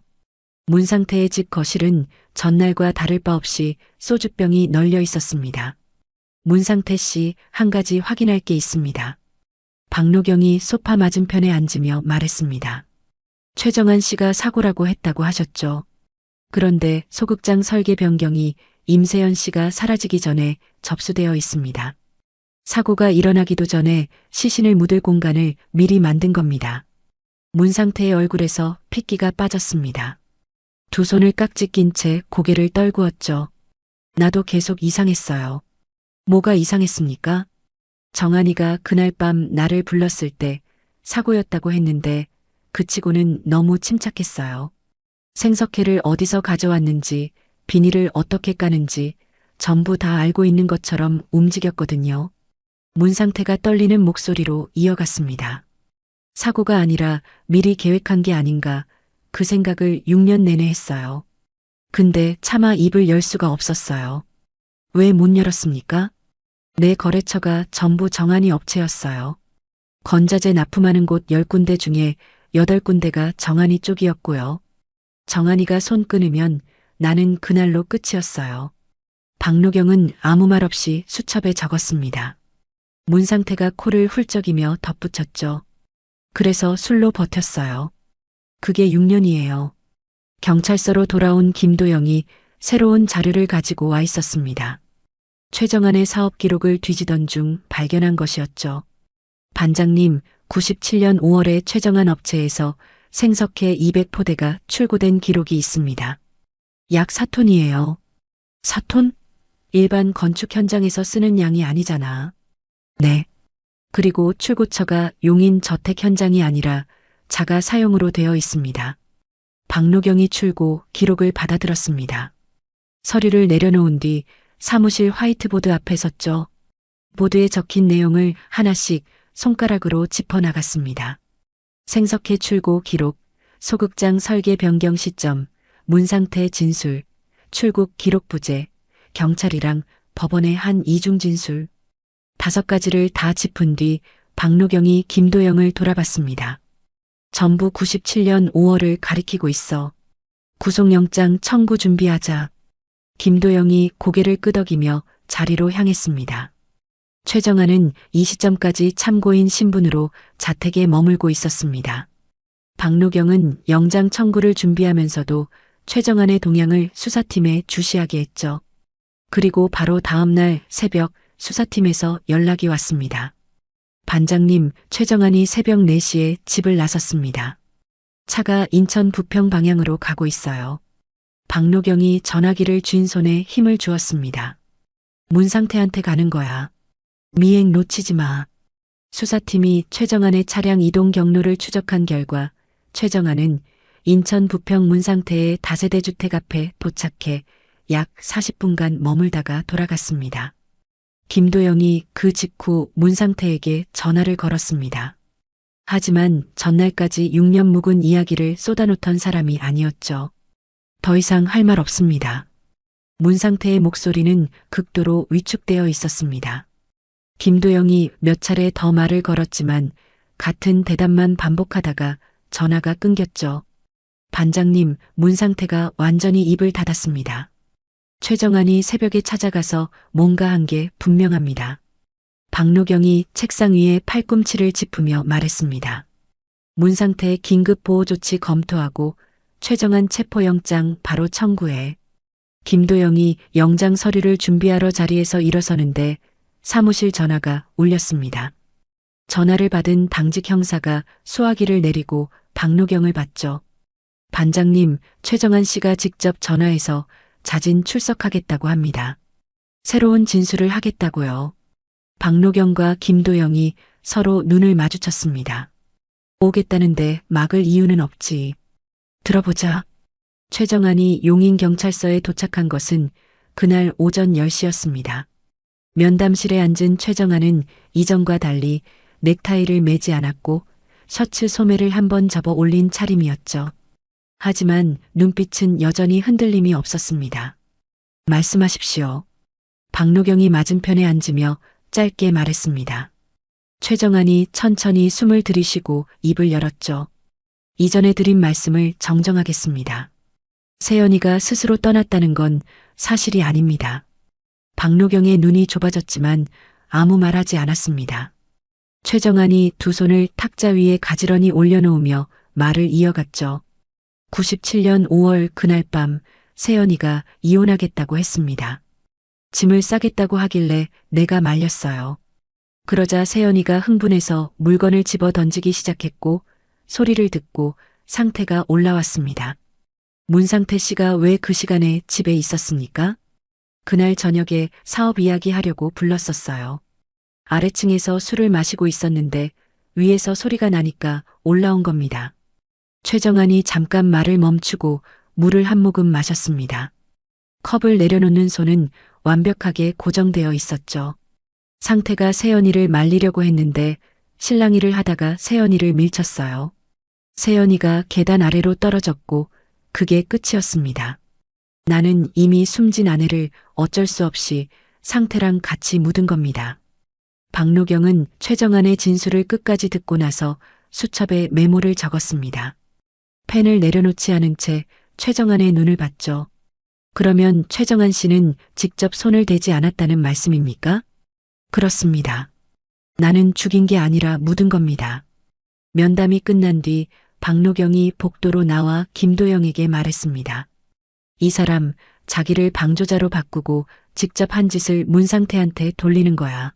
문상태의 집 거실은 전날과 다를 바 없이 소주병이 널려 있었습니다. 문상태 씨, 한 가지 확인할 게 있습니다. 박노경이 소파 맞은편에 앉으며 말했습니다. 최정안 씨가 사고라고 했다고 하셨죠. 그런데 소극장 설계 변경이 임세연 씨가 사라지기 전에 접수되어 있습니다. 사고가 일어나기도 전에 시신을 묻을 공간을 미리 만든 겁니다. 문상태의 얼굴에서 핏기가 빠졌습니다. 두 손을 깍지 낀 채 고개를 떨구었죠. 나도 계속 이상했어요. 뭐가 이상했습니까? 정한이가 그날 밤 나를 불렀을 때 사고였다고 했는데 그치고는 너무 침착했어요. 생석회를 어디서 가져왔는지, 비닐을 어떻게 까는지 전부 다 알고 있는 것처럼 움직였거든요. 문상태가 떨리는 목소리로 이어갔습니다. 사고가 아니라 미리 계획한 게 아닌가, 그 생각을 6년 내내 했어요. 근데 차마 입을 열 수가 없었어요. 왜 못 열었습니까? 내 거래처가 전부 정한이 업체였어요. 건자재 납품하는 곳 10군데 중에 8군데가 정한이 쪽이었고요. 정한이가 손 끊으면 나는 그날로 끝이었어요. 박노경은 아무 말 없이 수첩에 적었습니다. 문상태가 코를 훌쩍이며 덧붙였죠. 그래서 술로 버텼어요. 그게 6년이에요. 경찰서로 돌아온 김도영이 새로운 자료를 가지고 와 있었습니다. 최정안의 사업 기록을 뒤지던 중 발견한 것이었죠. 반장님, 97년 5월에 최정안 업체에서 생석회 200포대가 출고된 기록이 있습니다. 약 4톤이에요. 4톤? 일반 건축 현장에서 쓰는 양이 아니잖아. 네. 그리고 출고처가 용인 저택 현장이 아니라 자가 사용으로 되어 있습니다. 박노경이 출고 기록을 받아들었습니다. 서류를 내려놓은 뒤 사무실 화이트보드 앞에 섰죠. 보드에 적힌 내용을 하나씩 손가락으로 짚어나갔습니다. 생석회 출고 기록, 소극장 설계 변경 시점, 문상태 진술, 출국 기록 부재, 경찰이랑 법원의 한 이중 진술. 5가지를 다 짚은 뒤 박노경이 김도영을 돌아봤습니다. 전부 97년 5월을 가리키고 있어. 구속영장 청구 준비하자. 김도영이 고개를 끄덕이며 자리로 향했습니다. 최정안은 이 시점까지 참고인 신분으로 자택에 머물고 있었습니다. 박노경은 영장 청구를 준비하면서도 최정안의 동향을 수사팀에 주시하게 했죠. 그리고 바로 다음 날 새벽 수사팀에서 연락이 왔습니다. 반장님, 최정안이 새벽 4시에 집을 나섰습니다. 차가 인천 부평 방향으로 가고 있어요. 박노경이 전화기를 쥔 손에 힘을 주었습니다. 문상태한테 가는 거야. 미행 놓치지 마. 수사팀이 최정안의 차량 이동 경로를 추적한 결과 최정안은 인천 부평 문상태의 다세대 주택 앞에 도착해 약 40분간 머물다가 돌아갔습니다. 김도영이 그 직후 문상태에게 전화를 걸었습니다. 하지만 전날까지 6년 묵은 이야기를 쏟아놓던 사람이 아니었죠. 더 이상 할 말 없습니다. 문상태의 목소리는 극도로 위축되어 있었습니다. 김도영이 몇 차례 더 말을 걸었지만 같은 대답만 반복하다가 전화가 끊겼죠. 반장님, 문상태가 완전히 입을 닫았습니다. 최정안이 새벽에 찾아가서 뭔가 한 게 분명합니다. 박노경이 책상 위에 팔꿈치를 짚으며 말했습니다. 문상태 긴급 보호 조치 검토하고 최정한 체포영장 바로 청구해. 김도영이 영장 서류를 준비하러 자리에서 일어서는데 사무실 전화가 울렸습니다. 전화를 받은 당직 형사가 수화기를 내리고 박노경을 봤죠. 반장님, 최정한 씨가 직접 전화해서 자진 출석하겠다고 합니다. 새로운 진술을 하겠다고요. 박노경과 김도영이 서로 눈을 마주쳤습니다. 오겠다는데 막을 이유는 없지. 들어보자. 최정한이 용인경찰서에 도착한 것은 그날 오전 10시였습니다. 면담실에 앉은 최정한은 이전과 달리 넥타이를 매지 않았고 셔츠 소매를 한번 접어 올린 차림이었죠. 하지만 눈빛은 여전히 흔들림이 없었습니다. 말씀하십시오. 박노경이 맞은편에 앉으며 짧게 말했습니다. 최정한이 천천히 숨을 들이쉬고 입을 열었죠. 이전에 드린 말씀을 정정하겠습니다. 세연이가 스스로 떠났다는 건 사실이 아닙니다. 박노경의 눈이 좁아졌지만 아무 말하지 않았습니다. 최정한이 두 손을 탁자 위에 가지런히 올려놓으며 말을 이어갔죠. 97년 5월 그날 밤 세연이가 이혼하겠다고 했습니다. 짐을 싸겠다고 하길래 내가 말렸어요. 그러자 세연이가 흥분해서 물건을 집어 던지기 시작했고 소리를 듣고 상태가 올라왔습니다. 문상태 씨가 왜 그 시간에 집에 있었습니까? 그날 저녁에 사업 이야기하려고 불렀었어요. 아래층에서 술을 마시고 있었는데 위에서 소리가 나니까 올라온 겁니다. 최정한이 잠깐 말을 멈추고 물을 한 모금 마셨습니다. 컵을 내려놓는 손은 완벽하게 고정되어 있었죠. 상태가 세연이를 말리려고 했는데 실랑이를 하다가 세연이를 밀쳤어요. 세연이가 계단 아래로 떨어졌고 그게 끝이었습니다. 나는 이미 숨진 아내를 어쩔 수 없이 상태랑 같이 묻은 겁니다. 박노경은 최정한의 진술을 끝까지 듣고 나서 수첩에 메모를 적었습니다. 펜을 내려놓지 않은 채 최정한의 눈을 봤죠. 그러면 최정한 씨는 직접 손을 대지 않았다는 말씀입니까? 그렇습니다. 나는 죽인 게 아니라 묻은 겁니다. 면담이 끝난 뒤 박노경이 복도로 나와 김도영에게 말했습니다. 이 사람 자기를 방조자로 바꾸고 직접 한 짓을 문상태한테 돌리는 거야.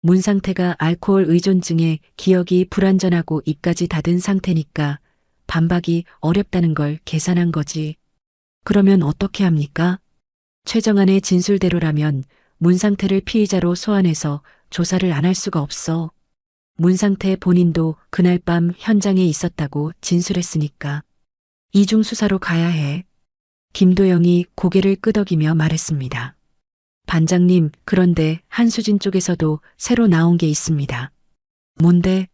문상태가 알코올 의존증에 기억이 불완전하고 입까지 닫은 상태니까 반박이 어렵다는 걸 계산한 거지. 그러면 어떻게 합니까? 최정한의 진술대로라면 문상태를 피의자로 소환해서 조사를 안 할 수가 없어. 문상태 본인도 그날 밤 현장에 있었다고 진술했으니까. 이중 수사로 가야 해. 김도영이 고개를 끄덕이며 말했습니다. 반장님, 그런데 한수진 쪽에서도 새로 나온 게 있습니다. 뭔데?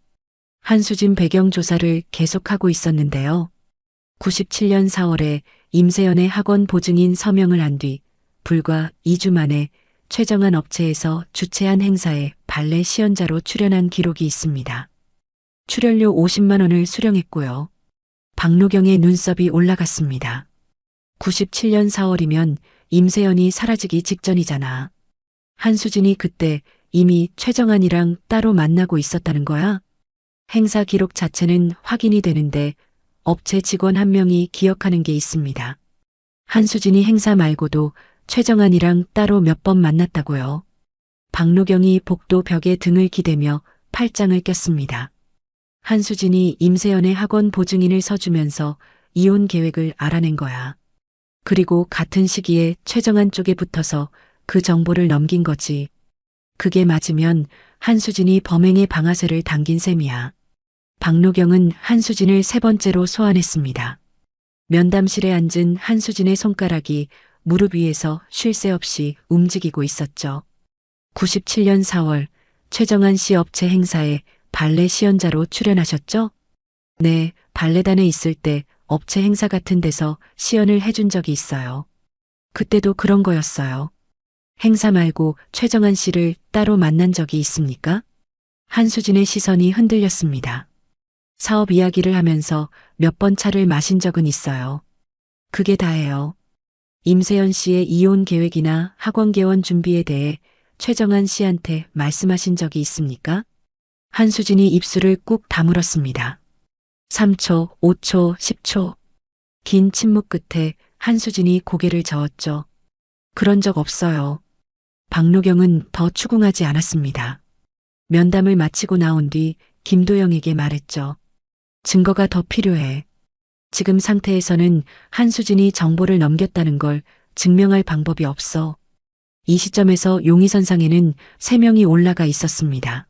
한수진 배경 조사를 계속하고 있었는데요. 97년 4월에 임세연의 학원 보증인 서명을 한 뒤 불과 2주 만에 최정한 업체에서 주최한 행사에 발레 시연자로 출연한 기록이 있습니다. 출연료 50만 원을 수령했고요. 박노경의 눈썹이 올라갔습니다. 97년 4월이면 임세연이 사라지기 직전이잖아. 한수진이 그때 이미 최정한이랑 따로 만나고 있었다는 거야? 행사 기록 자체는 확인이 되는데 업체 직원 한 명이 기억하는 게 있습니다. 한수진이 행사 말고도 최정한이랑 따로 몇 번 만났다고요. 박노경이 복도 벽에 등을 기대며 팔짱을 꼈습니다. 한수진이 임세연의 학원 보증인을 서주면서 이혼 계획을 알아낸 거야. 그리고 같은 시기에 최정한 쪽에 붙어서 그 정보를 넘긴 거지. 그게 맞으면 한수진이 범행의 방아쇠를 당긴 셈이야. 박노경은 한수진을 세 번째로 소환했습니다. 면담실에 앉은 한수진의 손가락이 무릎 위에서 쉴 새 없이 움직이고 있었죠. 97년 4월 최정한 씨 업체 행사에 발레 시연자로 출연하셨죠? 네, 발레단에 있을 때 업체 행사 같은 데서 시연을 해준 적이 있어요. 그때도 그런 거였어요. 행사 말고 최정한 씨를 따로 만난 적이 있습니까? 한수진의 시선이 흔들렸습니다. 사업 이야기를 하면서 몇 번 차를 마신 적은 있어요. 그게 다예요. 임세연 씨의 이혼 계획이나 학원 개원 준비에 대해 최정한 씨한테 말씀하신 적이 있습니까? 한수진이 입술을 꾹 다물었습니다. 3초, 5초, 10초. 긴 침묵 끝에 한수진이 고개를 저었죠. 그런 적 없어요. 박노경은 더 추궁하지 않았습니다. 면담을 마치고 나온 뒤 김도영에게 말했죠. 증거가 더 필요해. 지금 상태에서는 한수진이 정보를 넘겼다는 걸 증명할 방법이 없어. 이 시점에서 용의선상에는 3명이 올라가 있었습니다.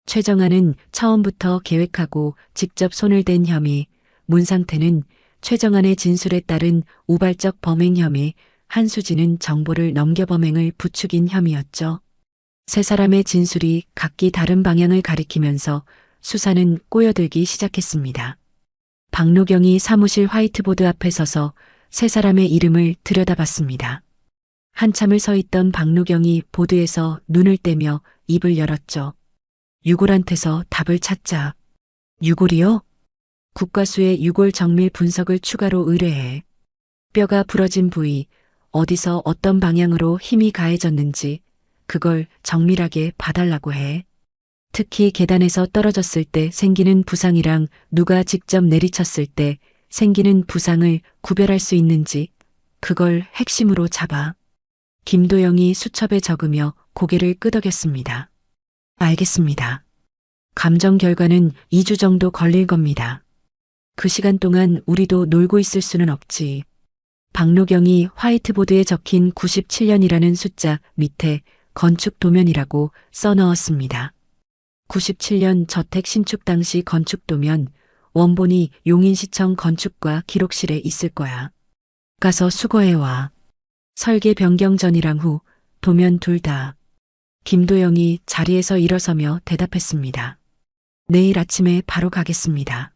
최정아는 처음부터 계획하고 직접 손을 댄 혐의, 문상태는 최정안의 진술에 따른 우발적 범행 혐의, 한수진은 정보를 넘겨 범행을 부추긴 혐의였죠. 세 사람의 진술이 각기 다른 방향을 가리키면서 수사는 꼬여들기 시작했습니다. 박노경이 사무실 화이트보드 앞에 서서 세 사람의 이름을 들여다봤습니다. 한참을 서 있던 박노경이 보드에서 눈을 떼며 입을 열었죠. 유골한테서 답을 찾자. 유골이요? 국과수의 유골 정밀 분석을 추가로 의뢰해. 뼈가 부러진 부위, 어디서 어떤 방향으로 힘이 가해졌는지 그걸 정밀하게 봐달라고 해. 특히 계단에서 떨어졌을 때 생기는 부상이랑 누가 직접 내리쳤을 때 생기는 부상을 구별할 수 있는지 그걸 핵심으로 잡아. 김도영이 수첩에 적으며 고개를 끄덕였습니다. 알겠습니다. 감정 결과는 2주 정도 걸릴 겁니다. 그 시간 동안 우리도 놀고 있을 수는 없지. 박노경이 화이트보드에 적힌 97년이라는 숫자 밑에 건축 도면이라고 써넣었습니다. 97년 저택 신축 당시 건축 도면, 원본이 용인시청 건축과 기록실에 있을 거야. 가서 수거해와. 설계 변경 전이랑 후, 도면 둘 다. 김도영이 자리에서 일어서며 대답했습니다. 내일 아침에 바로 가겠습니다.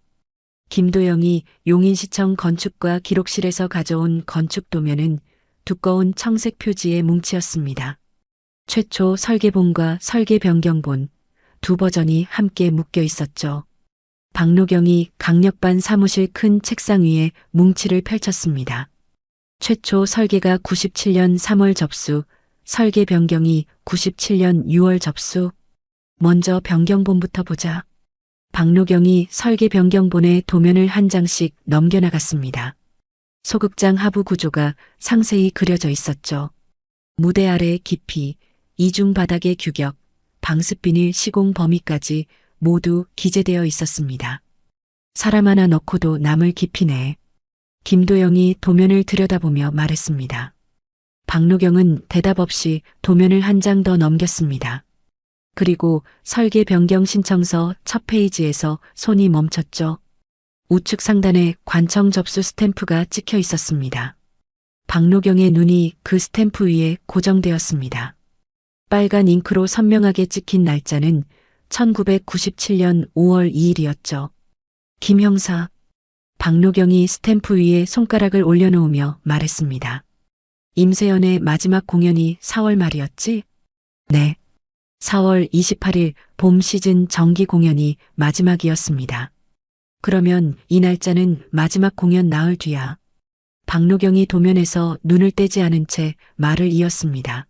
김도영이 용인시청 건축과 기록실에서 가져온 건축 도면은 두꺼운 청색 표지의 뭉치였습니다. 최초 설계본과 설계 변경본 두 버전이 함께 묶여 있었죠. 박노경이 강력반 사무실 큰 책상 위에 뭉치를 펼쳤습니다. 최초 설계가 97년 3월 접수, 설계 변경이 97년 6월 접수. 먼저 변경본부터 보자. 박노경이 설계 변경본의 도면을 한 장씩 넘겨나갔습니다. 소극장 하부 구조가 상세히 그려져 있었죠. 무대 아래의 깊이, 이중 바닥의 규격, 방습 비닐 시공 범위까지 모두 기재되어 있었습니다. 사람 하나 넣고도 남을 깊이네. 김도영이 도면을 들여다보며 말했습니다. 박노경은 대답 없이 도면을 한 장 더 넘겼습니다. 그리고 설계 변경 신청서 첫 페이지에서 손이 멈췄죠. 우측 상단에 관청 접수 스탬프가 찍혀 있었습니다. 박노경의 눈이 그 스탬프 위에 고정되었습니다. 빨간 잉크로 선명하게 찍힌 날짜는 1997년 5월 2일이었죠. 김 형사, 박노경이 스탬프 위에 손가락을 올려놓으며 말했습니다. 임세연의 마지막 공연이 4월 말이었지? 네. 4월 28일 봄 시즌 정기 공연이 마지막이었습니다. 그러면 이 날짜는 마지막 공연 나흘 뒤야. 박노경이 도면에서 눈을 떼지 않은 채 말을 이었습니다.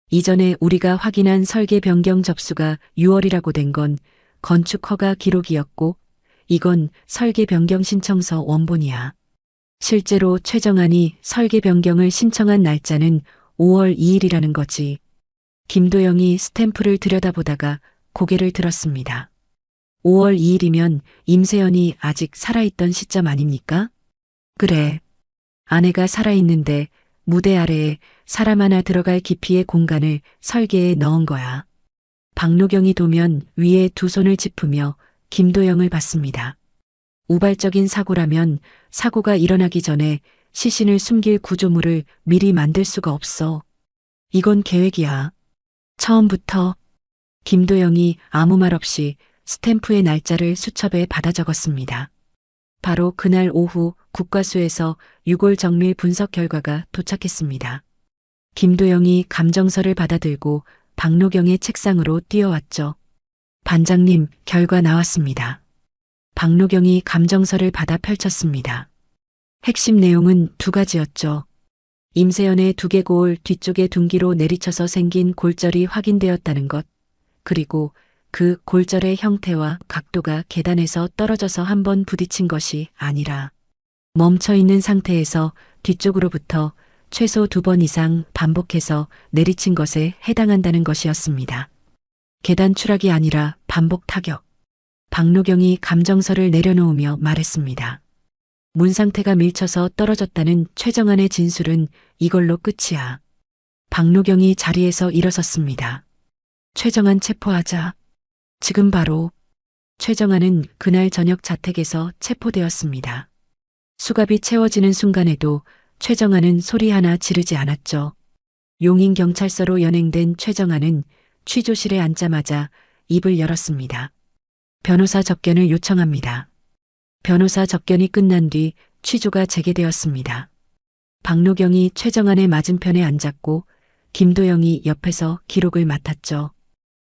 이전에 우리가 확인한 설계 변경 접수가 6월이라고 된 건 건축 허가 기록이었고 이건 설계 변경 신청서 원본이야. 실제로 최정안이 설계 변경을 신청한 날짜는 5월 2일이라는 거지. 김도영이 스탬프를 들여다보다가 고개를 들었습니다. 5월 2일이면 임세연이 아직 살아있던 시점 아닙니까? 그래. 아내가 살아있는데 무대 아래에 사람 하나 들어갈 깊이의 공간을 설계에 넣은 거야. 박노경이 도면 위에 두 손을 짚으며 김도영을 봤습니다. 우발적인 사고라면 사고가 일어나기 전에 시신을 숨길 구조물을 미리 만들 수가 없어. 이건 계획이야. 처음부터. 김도영이 아무 말 없이 스탬프의 날짜를 수첩에 받아 적었습니다. 바로 그날 오후 국과수에서 유골 정밀 분석 결과가 도착했습니다. 김도영이 감정서를 받아들고 박노경의 책상으로 뛰어왔죠. 반장님, 결과 나왔습니다. 박노경이 감정서를 받아 펼쳤습니다. 핵심 내용은 두 가지였죠. 임세연의 두개골 뒤쪽의 둔기로 내리쳐서 생긴 골절이 확인되었다는 것, 그리고 그 골절의 형태와 각도가 계단에서 떨어져서 한번 부딪힌 것이 아니라 멈춰 있는 상태에서 뒤쪽으로부터 최소 2번 이상 반복해서 내리친 것에 해당한다는 것이었습니다. 계단 추락이 아니라 반복 타격. 박노경이 감정서를 내려놓으며 말했습니다. 문 상태가 밀쳐서 떨어졌다는 최정안의 진술은 이걸로 끝이야. 박노경이 자리에서 일어섰습니다. 최정안 체포하자. 지금 바로. 최정안은 그날 저녁 자택에서 체포되었습니다. 수갑이 채워지는 순간에도 최정안은 소리 하나 지르지 않았죠. 용인경찰서로 연행된 최정안은 취조실에 앉자마자 입을 열었습니다. 변호사 접견을 요청합니다. 변호사 접견이 끝난 뒤 취조가 재개되었습니다. 박노경이 최정안의 맞은편에 앉았고 김도영이 옆에서 기록을 맡았죠.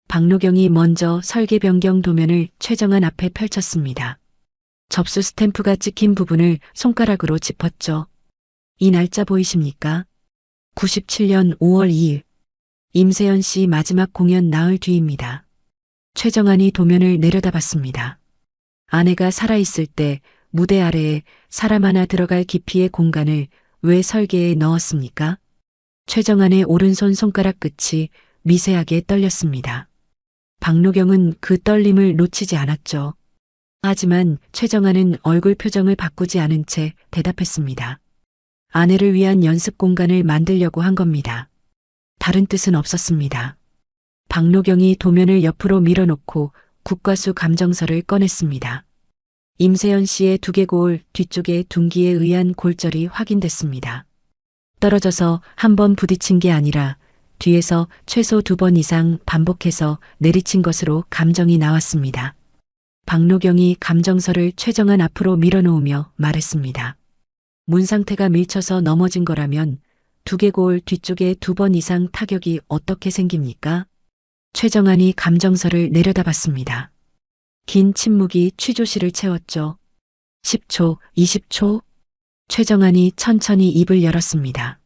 박노경이 먼저 설계 변경 도면을 최정안 앞에 펼쳤습니다. 접수 스탬프가 찍힌 부분을 손가락으로 짚었죠. 이 날짜 보이십니까? 97년 5월 2일. 임세연 씨 마지막 공연 나흘 뒤입니다. 최정안이 도면을 내려다봤습니다. 아내가 살아있을 때 무대 아래에 사람 하나 들어갈 깊이의 공간을 왜 설계에 넣었습니까? 최정안의 오른손 손가락 끝이 미세하게 떨렸습니다. 박노경은 그 떨림을 놓치지 않았죠. 하지만 최정안은 얼굴 표정을 바꾸지 않은 채 대답했습니다. 아내를 위한 연습 공간을 만들려고 한 겁니다. 다른 뜻은 없었습니다. 박노경이 도면을 옆으로 밀어놓고 국과수 감정서를 꺼냈습니다. 임세연 씨의 두개골 뒤쪽의 둔기에 의한 골절이 확인됐습니다. 떨어져서 한 번 부딪힌 게 아니라 뒤에서 최소 2번 이상 반복해서 내리친 것으로 감정이 나왔습니다. 박노경이 감정서를 최정안 앞으로 밀어놓으며 말했습니다. 문 상태가 밀쳐서 넘어진 거라면 두개골 뒤쪽에 2번 이상 타격이 어떻게 생깁니까? 최정안이 감정서를 내려다봤습니다. 긴 침묵이 취조실을 채웠죠. 10초, 20초. 최정안이 천천히 입을 열었습니다.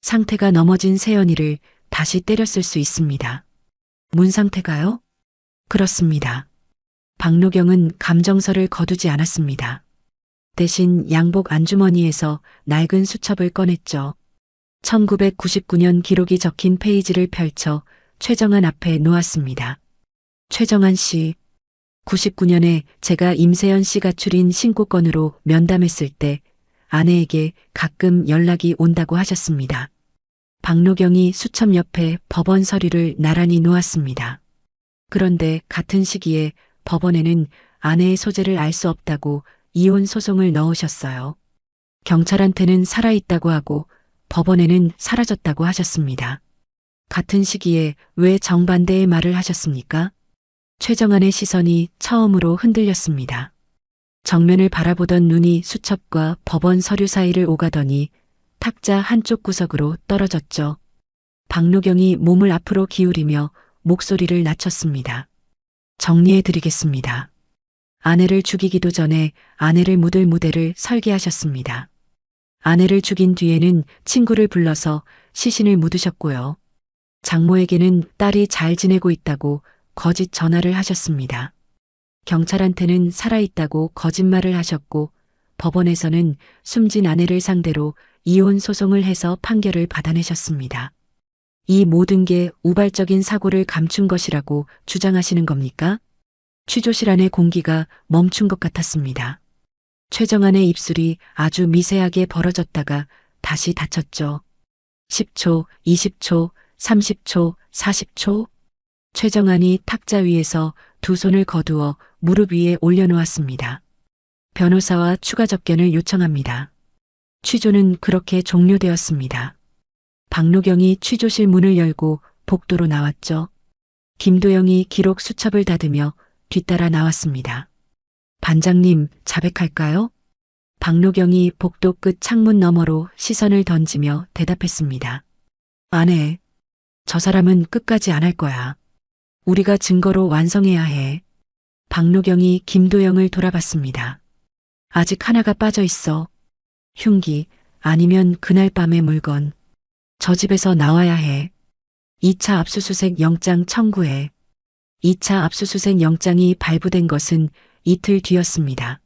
상태가 넘어진 세연이를 다시 때렸을 수 있습니다. 문 상태가요? 그렇습니다. 박노경은 감정서를 거두지 않았습니다. 대신 양복 안주머니에서 낡은 수첩을 꺼냈죠. 1999년 기록이 적힌 페이지를 펼쳐 최정안 앞에 놓았습니다. 최정안 씨, 99년에 제가 임세연 씨 가출인 신고건으로 면담했을 때 아내에게 가끔 연락이 온다고 하셨습니다. 박노경이 수첩 옆에 법원 서류를 나란히 놓았습니다. 그런데 같은 시기에 법원에는 아내의 소재를 알 수 없다고 이혼 소송을 넣으셨어요. 경찰한테는 살아있다고 하고 법원에는 사라졌다고 하셨습니다. 같은 시기에 왜 정반대의 말을 하셨습니까? 최정안의 시선이 처음으로 흔들렸습니다. 정면을 바라보던 눈이 수첩과 법원 서류 사이를 오가더니 탁자 한쪽 구석으로 떨어졌죠. 박노경이 몸을 앞으로 기울이며 목소리를 낮췄습니다. 정리해드리겠습니다. 아내를 죽이기도 전에 아내를 묻을 무대를 설계하셨습니다. 아내를 죽인 뒤에는 친구를 불러서 시신을 묻으셨고요. 장모에게는 딸이 잘 지내고 있다고 거짓 전화를 하셨습니다. 경찰한테는 살아있다고 거짓말을 하셨고 법원에서는 숨진 아내를 상대로 이혼 소송을 해서 판결을 받아내셨습니다. 이 모든 게 우발적인 사고를 감춘 것이라고 주장하시는 겁니까? 취조실 안의 공기가 멈춘 것 같았습니다. 최정안의 입술이 아주 미세하게 벌어졌다가 다시 닫혔죠. 10초, 20초, 30초, 40초. 최정안이 탁자 위에서 두 손을 거두어 무릎 위에 올려놓았습니다. 변호사와 추가 접견을 요청합니다. 취조는 그렇게 종료되었습니다. 박노경이 취조실 문을 열고 복도로 나왔죠. 김도영이 기록 수첩을 닫으며 뒤따라 나왔습니다. 반장님, 자백할까요? 박노경이 복도 끝 창문 너머로 시선을 던지며 대답했습니다. 안 해. 저 사람은 끝까지 안 할 거야. 우리가 증거로 완성해야 해. 박노경이 김도영을 돌아봤습니다. 아직 하나가 빠져 있어. 흉기, 아니면 그날 밤의 물건. 저 집에서 나와야 해. 2차 압수수색 영장 청구해. 2차 압수수색 영장이 발부된 것은 이틀 뒤였습니다.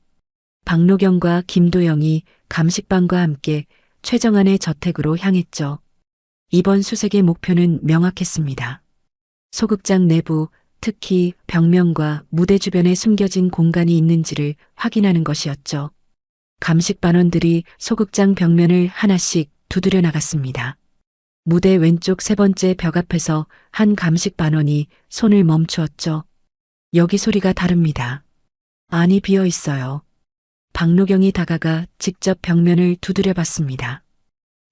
박노경과 김도영이 감식반과 함께 최정안의 저택으로 향했죠. 이번 수색의 목표는 명확했습니다. 소극장 내부, 특히 벽면과 무대 주변에 숨겨진 공간이 있는지를 확인하는 것이었죠. 감식반원들이 소극장 벽면을 하나씩 두드려 나갔습니다. 무대 왼쪽 세 번째 벽 앞에서 한 감식반원이 손을 멈추었죠. 여기 소리가 다릅니다. 안이 비어 있어요. 박노경이 다가가 직접 벽면을 두드려 봤습니다.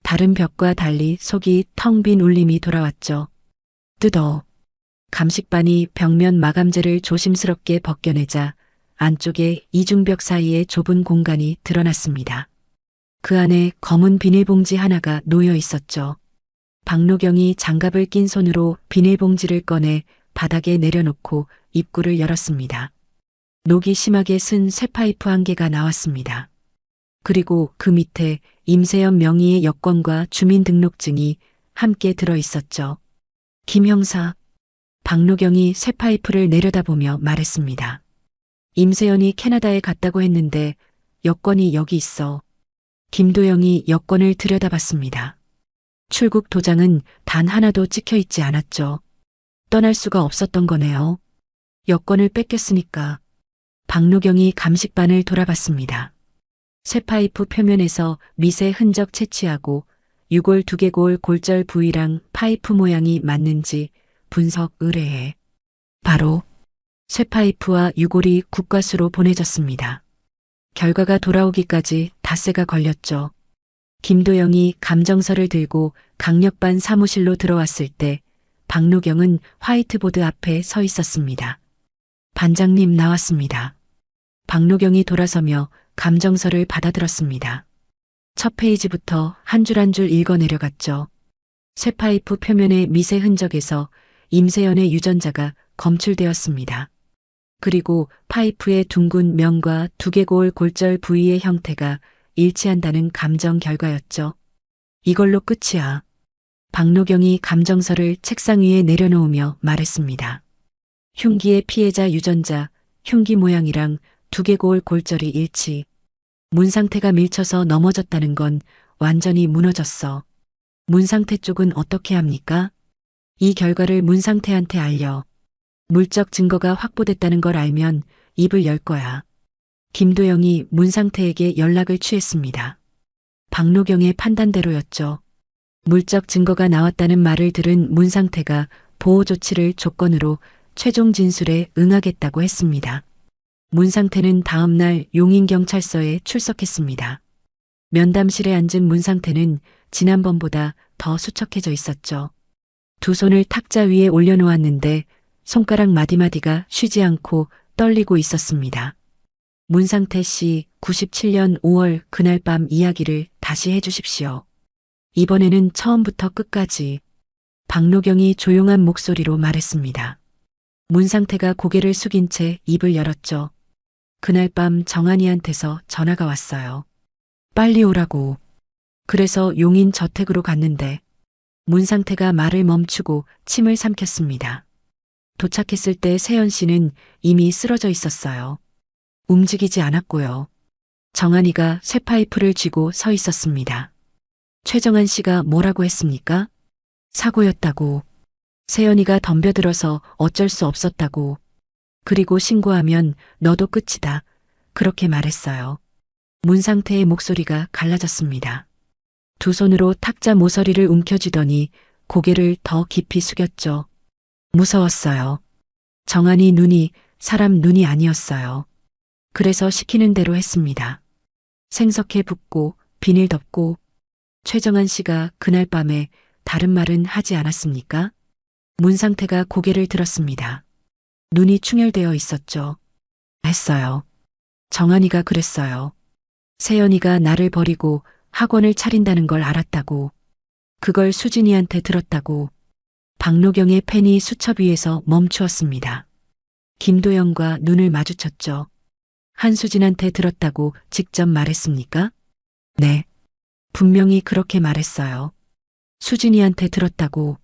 다른 벽과 달리 속이 텅 빈 울림이 돌아왔죠. 뜯어. 감식반이 벽면 마감재를 조심스럽게 벗겨내자 안쪽에 이중벽 사이에 좁은 공간이 드러났습니다. 그 안에 검은 비닐봉지 하나가 놓여 있었죠. 박노경이 장갑을 낀 손으로 비닐봉지를 꺼내 바닥에 내려놓고 입구를 열었습니다. 녹이 심하게 쓴 쇠파이프 한 개가 나왔습니다. 그리고 그 밑에 임세연 명의의 여권과 주민등록증이 함께 들어 있었죠. 김 형사. 박노경이 쇠파이프를 내려다보며 말했습니다. 임세연이 캐나다에 갔다고 했는데 여권이 여기 있어. 김도영이 여권을 들여다봤습니다. 출국 도장은 단 하나도 찍혀 있지 않았죠. 떠날 수가 없었던 거네요. 여권을 뺏겼으니까. 박노경이 감식반을 돌아봤습니다. 쇠파이프 표면에서 미세 흔적 채취하고 유골 두개골 골절 부위랑 파이프 모양이 맞는지 분석 의뢰해. 바로 쇠파이프와 유골이 국과수로 보내졌습니다. 결과가 돌아오기까지 닷새가 걸렸죠. 김도영이 감정서를 들고 강력반 사무실로 들어왔을 때 박노경은 화이트보드 앞에 서 있었습니다. 반장님 나왔습니다. 박노경이 돌아서며 감정서를 받아들었습니다. 첫 페이지부터 한 줄 한 줄 읽어 내려갔죠. 쇠파이프 표면의 미세 흔적에서 임세연의 유전자가 검출되었습니다. 그리고 파이프의 둥근 면과 두개골 골절 부위의 형태가 일치한다는 감정 결과였죠. 이걸로 끝이야. 박노경이 감정서를 책상 위에 내려놓으며 말했습니다. 흉기의 피해자 유전자, 흉기 모양이랑 두개골 골절이 일치. 문상태가 밀쳐서 넘어졌다는 건 완전히 무너졌어. 문상태 쪽은 어떻게 합니까? 이 결과를 문상태한테 알려. 물적 증거가 확보됐다는 걸 알면 입을 열 거야. 김도영이 문상태에게 연락을 취했습니다. 박노경의 판단대로였죠. 물적 증거가 나왔다는 말을 들은 문상태가 보호 조치를 조건으로 최종 진술에 응하겠다고 했습니다. 문상태는 다음 날 용인경찰서에 출석했습니다. 면담실에 앉은 문상태는 지난번보다 더 수척해져 있었죠. 두 손을 탁자 위에 올려놓았는데 손가락 마디마디가 쉬지 않고 떨리고 있었습니다. 문상태 씨 97년 5월 그날 밤 이야기를 다시 해주십시오. 이번에는 처음부터 끝까지. 박노경이 조용한 목소리로 말했습니다. 문상태가 고개를 숙인 채 입을 열었죠. 그날 밤 정한이한테서 전화가 왔어요. 빨리 오라고. 그래서 용인 저택으로 갔는데 문상태가 말을 멈추고 침을 삼켰습니다. 도착했을 때 세연 씨는 이미 쓰러져 있었어요. 움직이지 않았고요. 정한이가 쇠파이프를 쥐고 서 있었습니다. 최정한 씨가 뭐라고 했습니까? 사고였다고. 세연이가 덤벼들어서 어쩔 수 없었다고. 그리고 신고하면 너도 끝이다. 그렇게 말했어요. 문상태의 목소리가 갈라졌습니다. 두 손으로 탁자 모서리를 움켜쥐더니 고개를 더 깊이 숙였죠. 무서웠어요. 정한이 눈이 사람 눈이 아니었어요. 그래서 시키는 대로 했습니다. 생석해 붓고 비닐 덮고. 최정한 씨가 그날 밤에 다른 말은 하지 않았습니까? 문상태가 고개를 들었습니다. 눈이 충혈되어 있었죠. 했어요. 정한이가 그랬어요. 세연이가 나를 버리고 학원을 차린다는 걸 알았다고. 그걸 수진이한테 들었다고. 박노경의 펜이 수첩 위에서 멈추었습니다. 김도영과 눈을 마주쳤죠. 한수진한테 들었다고 직접 말했습니까? 네. 분명히 그렇게 말했어요. 수진이한테 들었다고.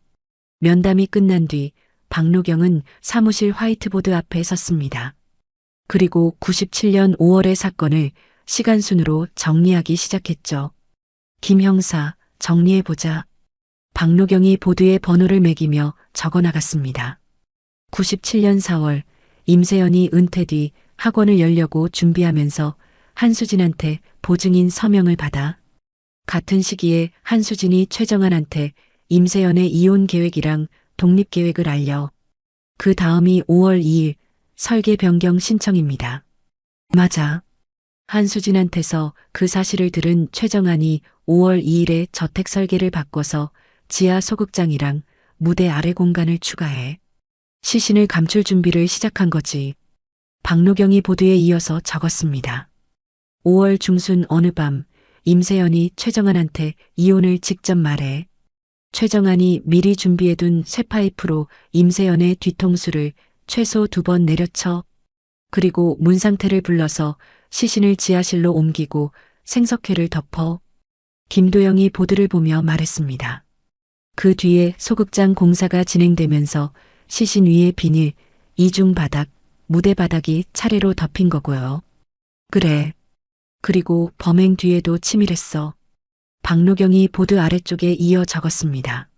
면담이 끝난 뒤 박노경은 사무실 화이트보드 앞에 섰습니다. 그리고 97년 5월의 사건을 시간순으로 정리하기 시작했죠. 김 형사, 정리해보자. 박노경이 보드에 번호를 매기며 적어나갔습니다. 97년 4월 임세연이 은퇴 뒤 학원을 열려고 준비하면서 한수진한테 보증인 서명을 받아 같은 시기에 한수진이 최정안한테 임세연의 이혼 계획이랑 독립 계획을 알려. 그 다음이 5월 2일 설계 변경 신청입니다. 맞아. 한수진한테서 그 사실을 들은 최정안이 5월 2일에 저택 설계를 바꿔서 지하 소극장이랑 무대 아래 공간을 추가해 시신을 감출 준비를 시작한 거지. 박노경이 보도에 이어서 적었습니다. 5월 중순 어느 밤 임세연이 최정안한테 이혼을 직접 말해. 최정안이 미리 준비해둔 쇠파이프로 임세연의 뒤통수를 최소 2번 내려쳐. 그리고 문상태를 불러서 시신을 지하실로 옮기고 생석회를 덮어. 김도영이 보드를 보며 말했습니다. 그 뒤에 소극장 공사가 진행되면서 시신 위에 비닐, 이중 바닥, 무대 바닥이 차례로 덮인 거고요. 그래. 그리고 범행 뒤에도 치밀했어. 박노경이 보드 아래쪽에 이어 적었습니다.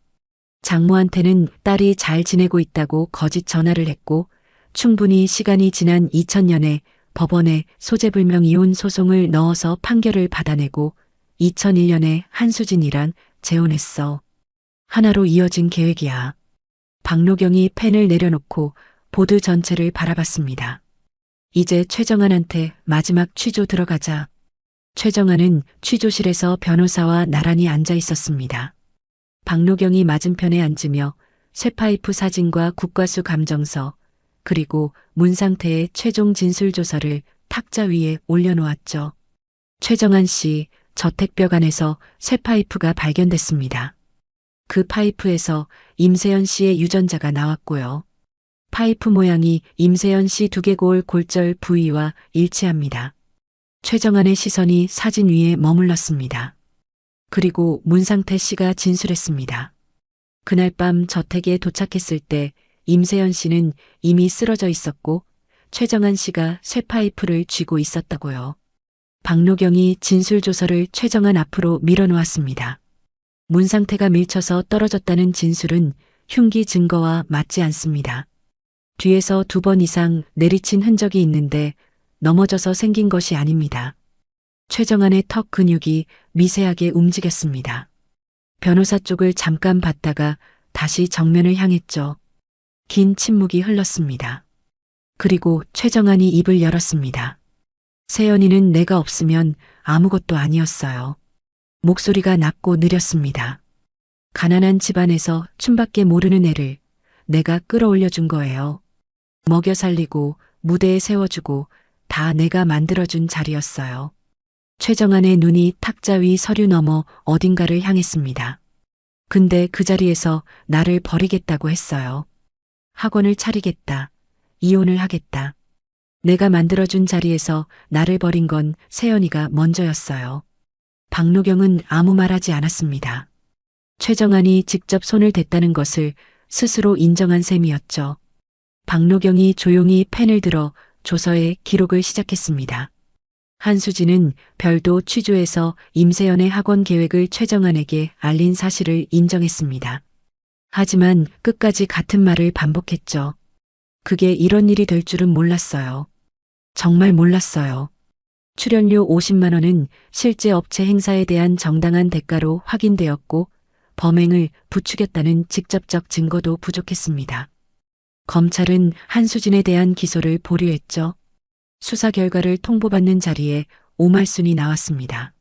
장모한테는 딸이 잘 지내고 있다고 거짓 전화를 했고 충분히 시간이 지난 2000년에 법원에 소재불명 이혼 소송을 넣어서 판결을 받아내고 2001년에 한수진이랑 재혼했어. 하나로 이어진 계획이야. 박노경이 펜을 내려놓고 보드 전체를 바라봤습니다. 이제 최정안한테 마지막 취조 들어가자. 최정안은 취조실에서 변호사와 나란히 앉아 있었습니다. 박노경이 맞은편에 앉으며 쇠파이프 사진과 국과수 감정서 그리고 문상태의 최종 진술조서를 탁자 위에 올려놓았죠. 최정안 씨 저택벽 안에서 쇠파이프가 발견됐습니다. 그 파이프에서 임세연 씨의 유전자가 나왔고요. 파이프 모양이 임세연 씨 두개골 골절 부위와 일치합니다. 최정안의 시선이 사진 위에 머물렀습니다. 그리고 문상태 씨가 진술했습니다. 그날 밤 저택에 도착했을 때 임세연 씨는 이미 쓰러져 있었고 최정안 씨가 쇠파이프를 쥐고 있었다고요. 박노경이 진술조서를 최정안 앞으로 밀어놓았습니다. 문상태가 밀쳐서 떨어졌다는 진술은 흉기 증거와 맞지 않습니다. 뒤에서 2번 이상 내리친 흔적이 있는데 넘어져서 생긴 것이 아닙니다. 최정안의 턱 근육이 미세하게 움직였습니다. 변호사 쪽을 잠깐 봤다가 다시 정면을 향했죠. 긴 침묵이 흘렀습니다. 그리고 최정안이 입을 열었습니다. 세연이는 내가 없으면 아무것도 아니었어요. 목소리가 낮고 느렸습니다. 가난한 집안에서 춤밖에 모르는 애를 내가 끌어올려 준 거예요. 먹여 살리고 무대에 세워주고 다 내가 만들어준 자리였어요. 최정안의 눈이 탁자 위 서류 너머 어딘가를 향했습니다. 근데 그 자리에서 나를 버리겠다고 했어요. 학원을 차리겠다. 이혼을 하겠다. 내가 만들어준 자리에서 나를 버린 건 세연이가 먼저였어요. 박노경은 아무 말하지 않았습니다. 최정안이 직접 손을 댔다는 것을 스스로 인정한 셈이었죠. 박노경이 조용히 펜을 들어 조서에 기록을 시작했습니다. 한수진은 별도 취조에서 임세연의 학원 계획을 최정안에게 알린 사실을 인정했습니다. 하지만 끝까지 같은 말을 반복했죠. 그게 이런 일이 될 줄은 몰랐어요. 정말 몰랐어요. 출연료 50만 원은 실제 업체 행사에 대한 정당한 대가로 확인되었고 범행을 부추겼다는 직접적 증거도 부족했습니다. 검찰은 한수진에 대한 기소를 보류했죠. 수사 결과를 통보받는 자리에 오말순이 나왔습니다.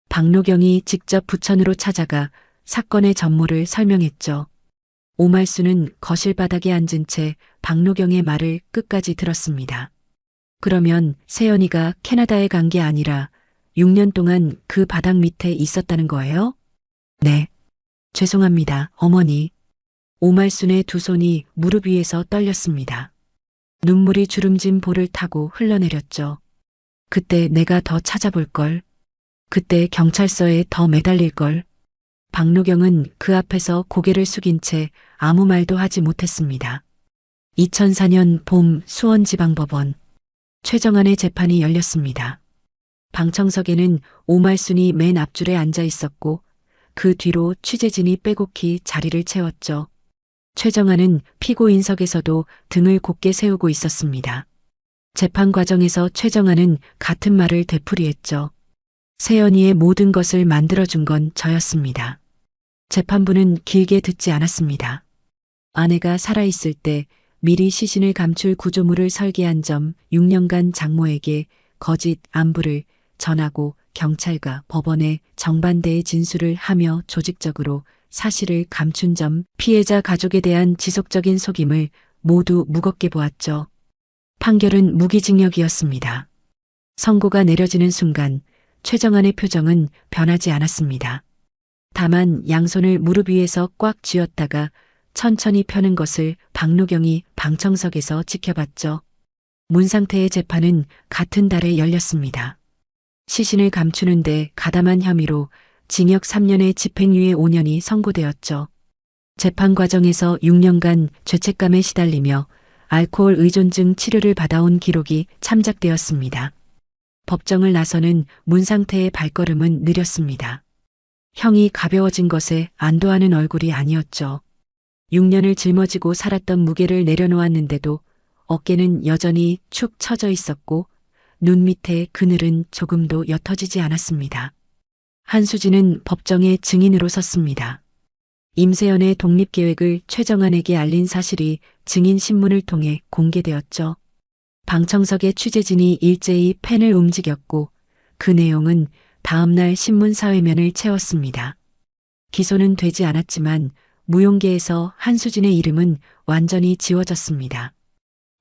박노경이 직접 부천으로 찾아가 사건의 전모를 설명했죠. 오말순은 거실 바닥에 앉은 채 박노경의 말을 끝까지 들었습니다. 그러면 세연이가 캐나다에 간 게 아니라 6년 동안 그 바닥 밑에 있었다는 거예요? 네. 죄송합니다, 어머니. 오말순의 두 손이 무릎 위에서 떨렸습니다. 눈물이 주름진 볼을 타고 흘러내렸죠. 그때 내가 더 찾아볼걸. 그때 경찰서에 더 매달릴걸. 박노경은 그 앞에서 고개를 숙인 채 아무 말도 하지 못했습니다. 2004년 봄 수원지방법원. 최정안의 재판이 열렸습니다. 방청석에는 오말순이 맨 앞줄에 앉아 있었고 그 뒤로 취재진이 빼곡히 자리를 채웠죠. 최정아는 피고인석에서도 등을 곧게 세우고 있었습니다. 재판 과정에서 최정아는 같은 말을 되풀이했죠. 세연이의 모든 것을 만들어준 건 저였습니다. 재판부는 길게 듣지 않았습니다. 아내가 살아있을 때 미리 시신을 감출 구조물을 설계한 점 6년간 장모에게 거짓 안부를 전하고 경찰과 법원에 정반대의 진술을 하며 조직적으로 사실을 감춘 점 피해자 가족에 대한 지속적인 속임을 모두 무겁게 보았죠. 판결은 무기징역이었습니다. 선고가 내려지는 순간 최정안의 표정은 변하지 않았습니다. 다만 양손을 무릎 위에서 꽉 쥐었다가 천천히 펴는 것을 박노경이 방청석에서 지켜봤죠. 문상태의 재판은 같은 달에 열렸습니다. 시신을 감추는데 가담한 혐의로 징역 3년에 집행유예 5년이 선고되었죠. 재판 과정에서 6년간 죄책감에 시달리며 알코올 의존증 치료를 받아온 기록이 참작되었습니다. 법정을 나서는 문상태의 발걸음은 느렸습니다. 형이 가벼워진 것에 안도하는 얼굴이 아니었죠. 6년을 짊어지고 살았던 무게를 내려놓았는데도 어깨는 여전히 축 처져 있었고 눈 밑에 그늘은 조금도 옅어지지 않았습니다. 한수진은 법정의 증인으로 섰습니다. 임세연의 독립계획을 최정안에게 알린 사실이 증인 신문을 통해 공개되었죠. 방청석의 취재진이 일제히 펜을 움직였고 그 내용은 다음날 신문 사회면을 채웠습니다. 기소는 되지 않았지만 무용계에서 한수진의 이름은 완전히 지워졌습니다.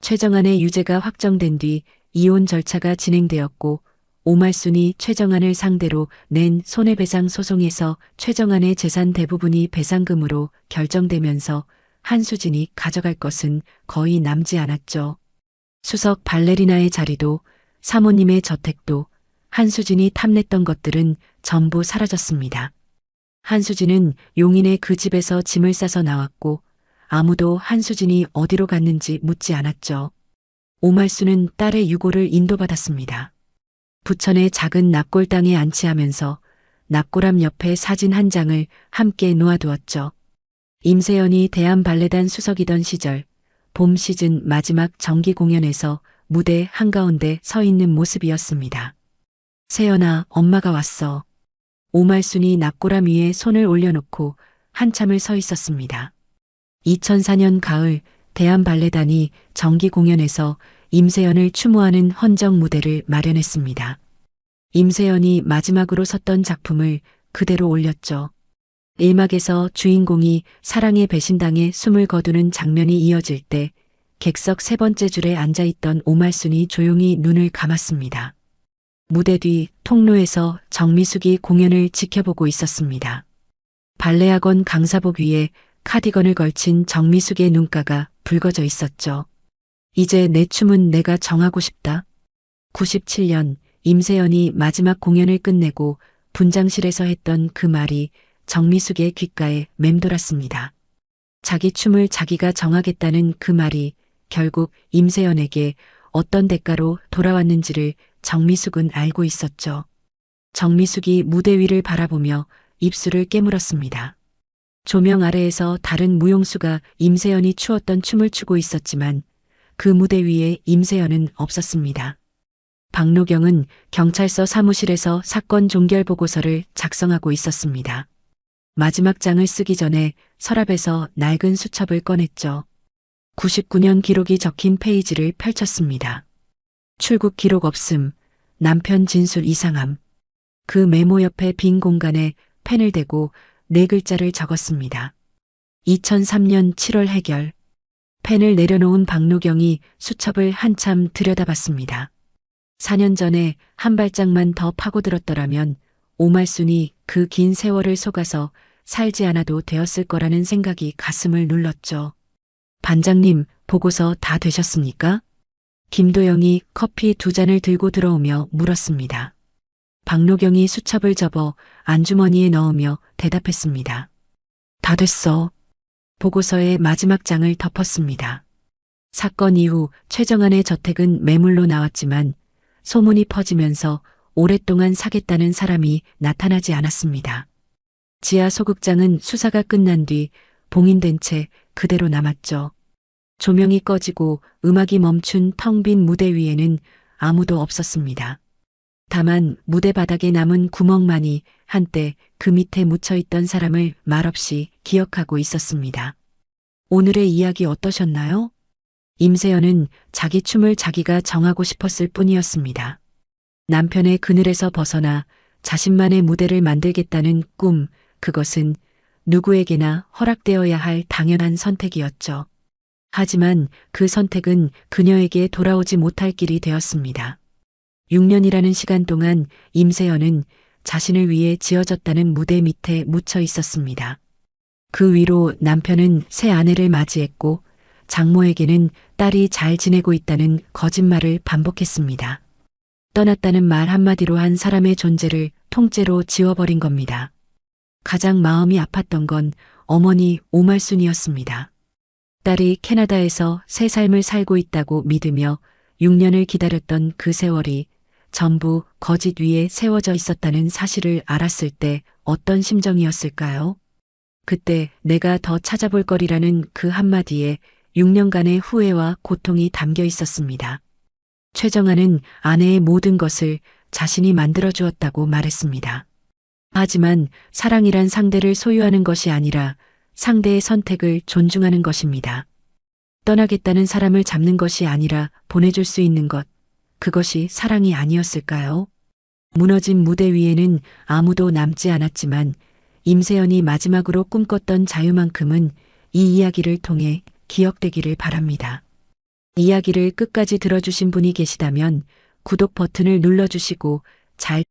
최정안의 유죄가 확정된 뒤 이혼 절차가 진행되었고 오말순이 최정안을 상대로 낸 손해배상 소송에서 최정안의 재산 대부분이 배상금으로 결정되면서 한수진이 가져갈 것은 거의 남지 않았죠. 수석 발레리나의 자리도 사모님의 저택도 한수진이 탐냈던 것들은 전부 사라졌습니다. 한수진은 용인의 그 집에서 짐을 싸서 나왔고 아무도 한수진이 어디로 갔는지 묻지 않았죠. 오말순은 딸의 유고를 인도받았습니다. 부천의 작은 납골당에 안치하면서 납골함 옆에 사진 한 장을 함께 놓아두었죠. 임세연이 대한발레단 수석이던 시절 봄 시즌 마지막 정기 공연에서 무대 한가운데 서 있는 모습이었습니다. 세연아, 엄마가 왔어. 오말순이 납골함 위에 손을 올려놓고 한참을 서 있었습니다. 2004년 가을 대한발레단이 정기 공연에서 임세연을 추모하는 헌정 무대를 마련했습니다. 임세연이 마지막으로 섰던 작품을 그대로 올렸죠. 1막에서 주인공이 사랑에 배신당해 숨을 거두는 장면이 이어질 때 객석 세 번째 줄에 앉아있던 오말순이 조용히 눈을 감았습니다. 무대 뒤 통로에서 정미숙이 공연을 지켜보고 있었습니다. 발레학원 강사복 위에 카디건을 걸친 정미숙의 눈가가 붉어져 있었죠. 이제 내 춤은 내가 정하고 싶다. 97년 임세연이 마지막 공연을 끝내고 분장실에서 했던 그 말이 정미숙의 귓가에 맴돌았습니다. 자기 춤을 자기가 정하겠다는 그 말이 결국 임세연에게 어떤 대가로 돌아왔는지를 정미숙은 알고 있었죠. 정미숙이 무대 위를 바라보며 입술을 깨물었습니다. 조명 아래에서 다른 무용수가 임세연이 추었던 춤을 추고 있었지만 그 무대 위에 임세연은 없었습니다. 박노경은 경찰서 사무실에서 사건 종결 보고서를 작성하고 있었습니다. 마지막 장을 쓰기 전에 서랍에서 낡은 수첩을 꺼냈죠. 99년 기록이 적힌 페이지를 펼쳤습니다. 출국 기록 없음, 남편 진술 이상함. 그 메모 옆에 빈 공간에 펜을 대고 4글자를 적었습니다. 2003년 7월 해결. 펜을 내려놓은 박노경이 수첩을 한참 들여다봤습니다. 4년 전에 한 발짝만 더 파고들었더라면 오말순이 그 긴 세월을 속아서 살지 않아도 되었을 거라는 생각이 가슴을 눌렀죠. 반장님, 보고서 다 되셨습니까? 김도영이 커피 2잔을 들고 들어오며 물었습니다. 박노경이 수첩을 접어 안주머니에 넣으며 대답했습니다. 다 됐어. 보고서의 마지막 장을 덮었습니다. 사건 이후 최정안의 저택은 매물로 나왔지만 소문이 퍼지면서 오랫동안 사겠다는 사람이 나타나지 않았습니다. 지하 소극장은 수사가 끝난 뒤 봉인된 채 그대로 남았죠. 조명이 꺼지고 음악이 멈춘 텅 빈 무대 위에는 아무도 없었습니다. 다만 무대 바닥에 남은 구멍만이 한때 그 밑에 묻혀있던 사람을 말없이 기억하고 있었습니다. 오늘의 이야기 어떠셨나요? 임세연은 자기 춤을 자기가 정하고 싶었을 뿐이었습니다. 남편의 그늘에서 벗어나 자신만의 무대를 만들겠다는 꿈, 그것은 누구에게나 허락되어야 할 당연한 선택이었죠. 하지만 그 선택은 그녀에게 돌아오지 못할 길이 되었습니다. 6년이라는 시간 동안 임세연은 자신을 위해 지어졌다는 무대 밑에 묻혀 있었습니다. 그 위로 남편은 새 아내를 맞이했고 장모에게는 딸이 잘 지내고 있다는 거짓말을 반복했습니다. 떠났다는 말 한마디로 한 사람의 존재를 통째로 지워버린 겁니다. 가장 마음이 아팠던 건 어머니 오말순이었습니다. 딸이 캐나다에서 새 삶을 살고 있다고 믿으며 6년을 기다렸던 그 세월이 전부 거짓 위에 세워져 있었다는 사실을 알았을 때 어떤 심정이었을까요? 그때 내가 더 찾아볼 거리라는 그 한마디에 6년간의 후회와 고통이 담겨 있었습니다. 최정아는 아내의 모든 것을 자신이 만들어 주었다고 말했습니다. 하지만 사랑이란 상대를 소유하는 것이 아니라 상대의 선택을 존중하는 것입니다. 떠나겠다는 사람을 잡는 것이 아니라 보내줄 수 있는 것, 그것이 사랑이 아니었을까요? 무너진 무대 위에는 아무도 남지 않았지만 임세연이 마지막으로 꿈꿨던 자유만큼은 이 이야기를 통해 기억되기를 바랍니다. 이야기를 끝까지 들어주신 분이 계시다면 구독 버튼을 눌러주시고 잘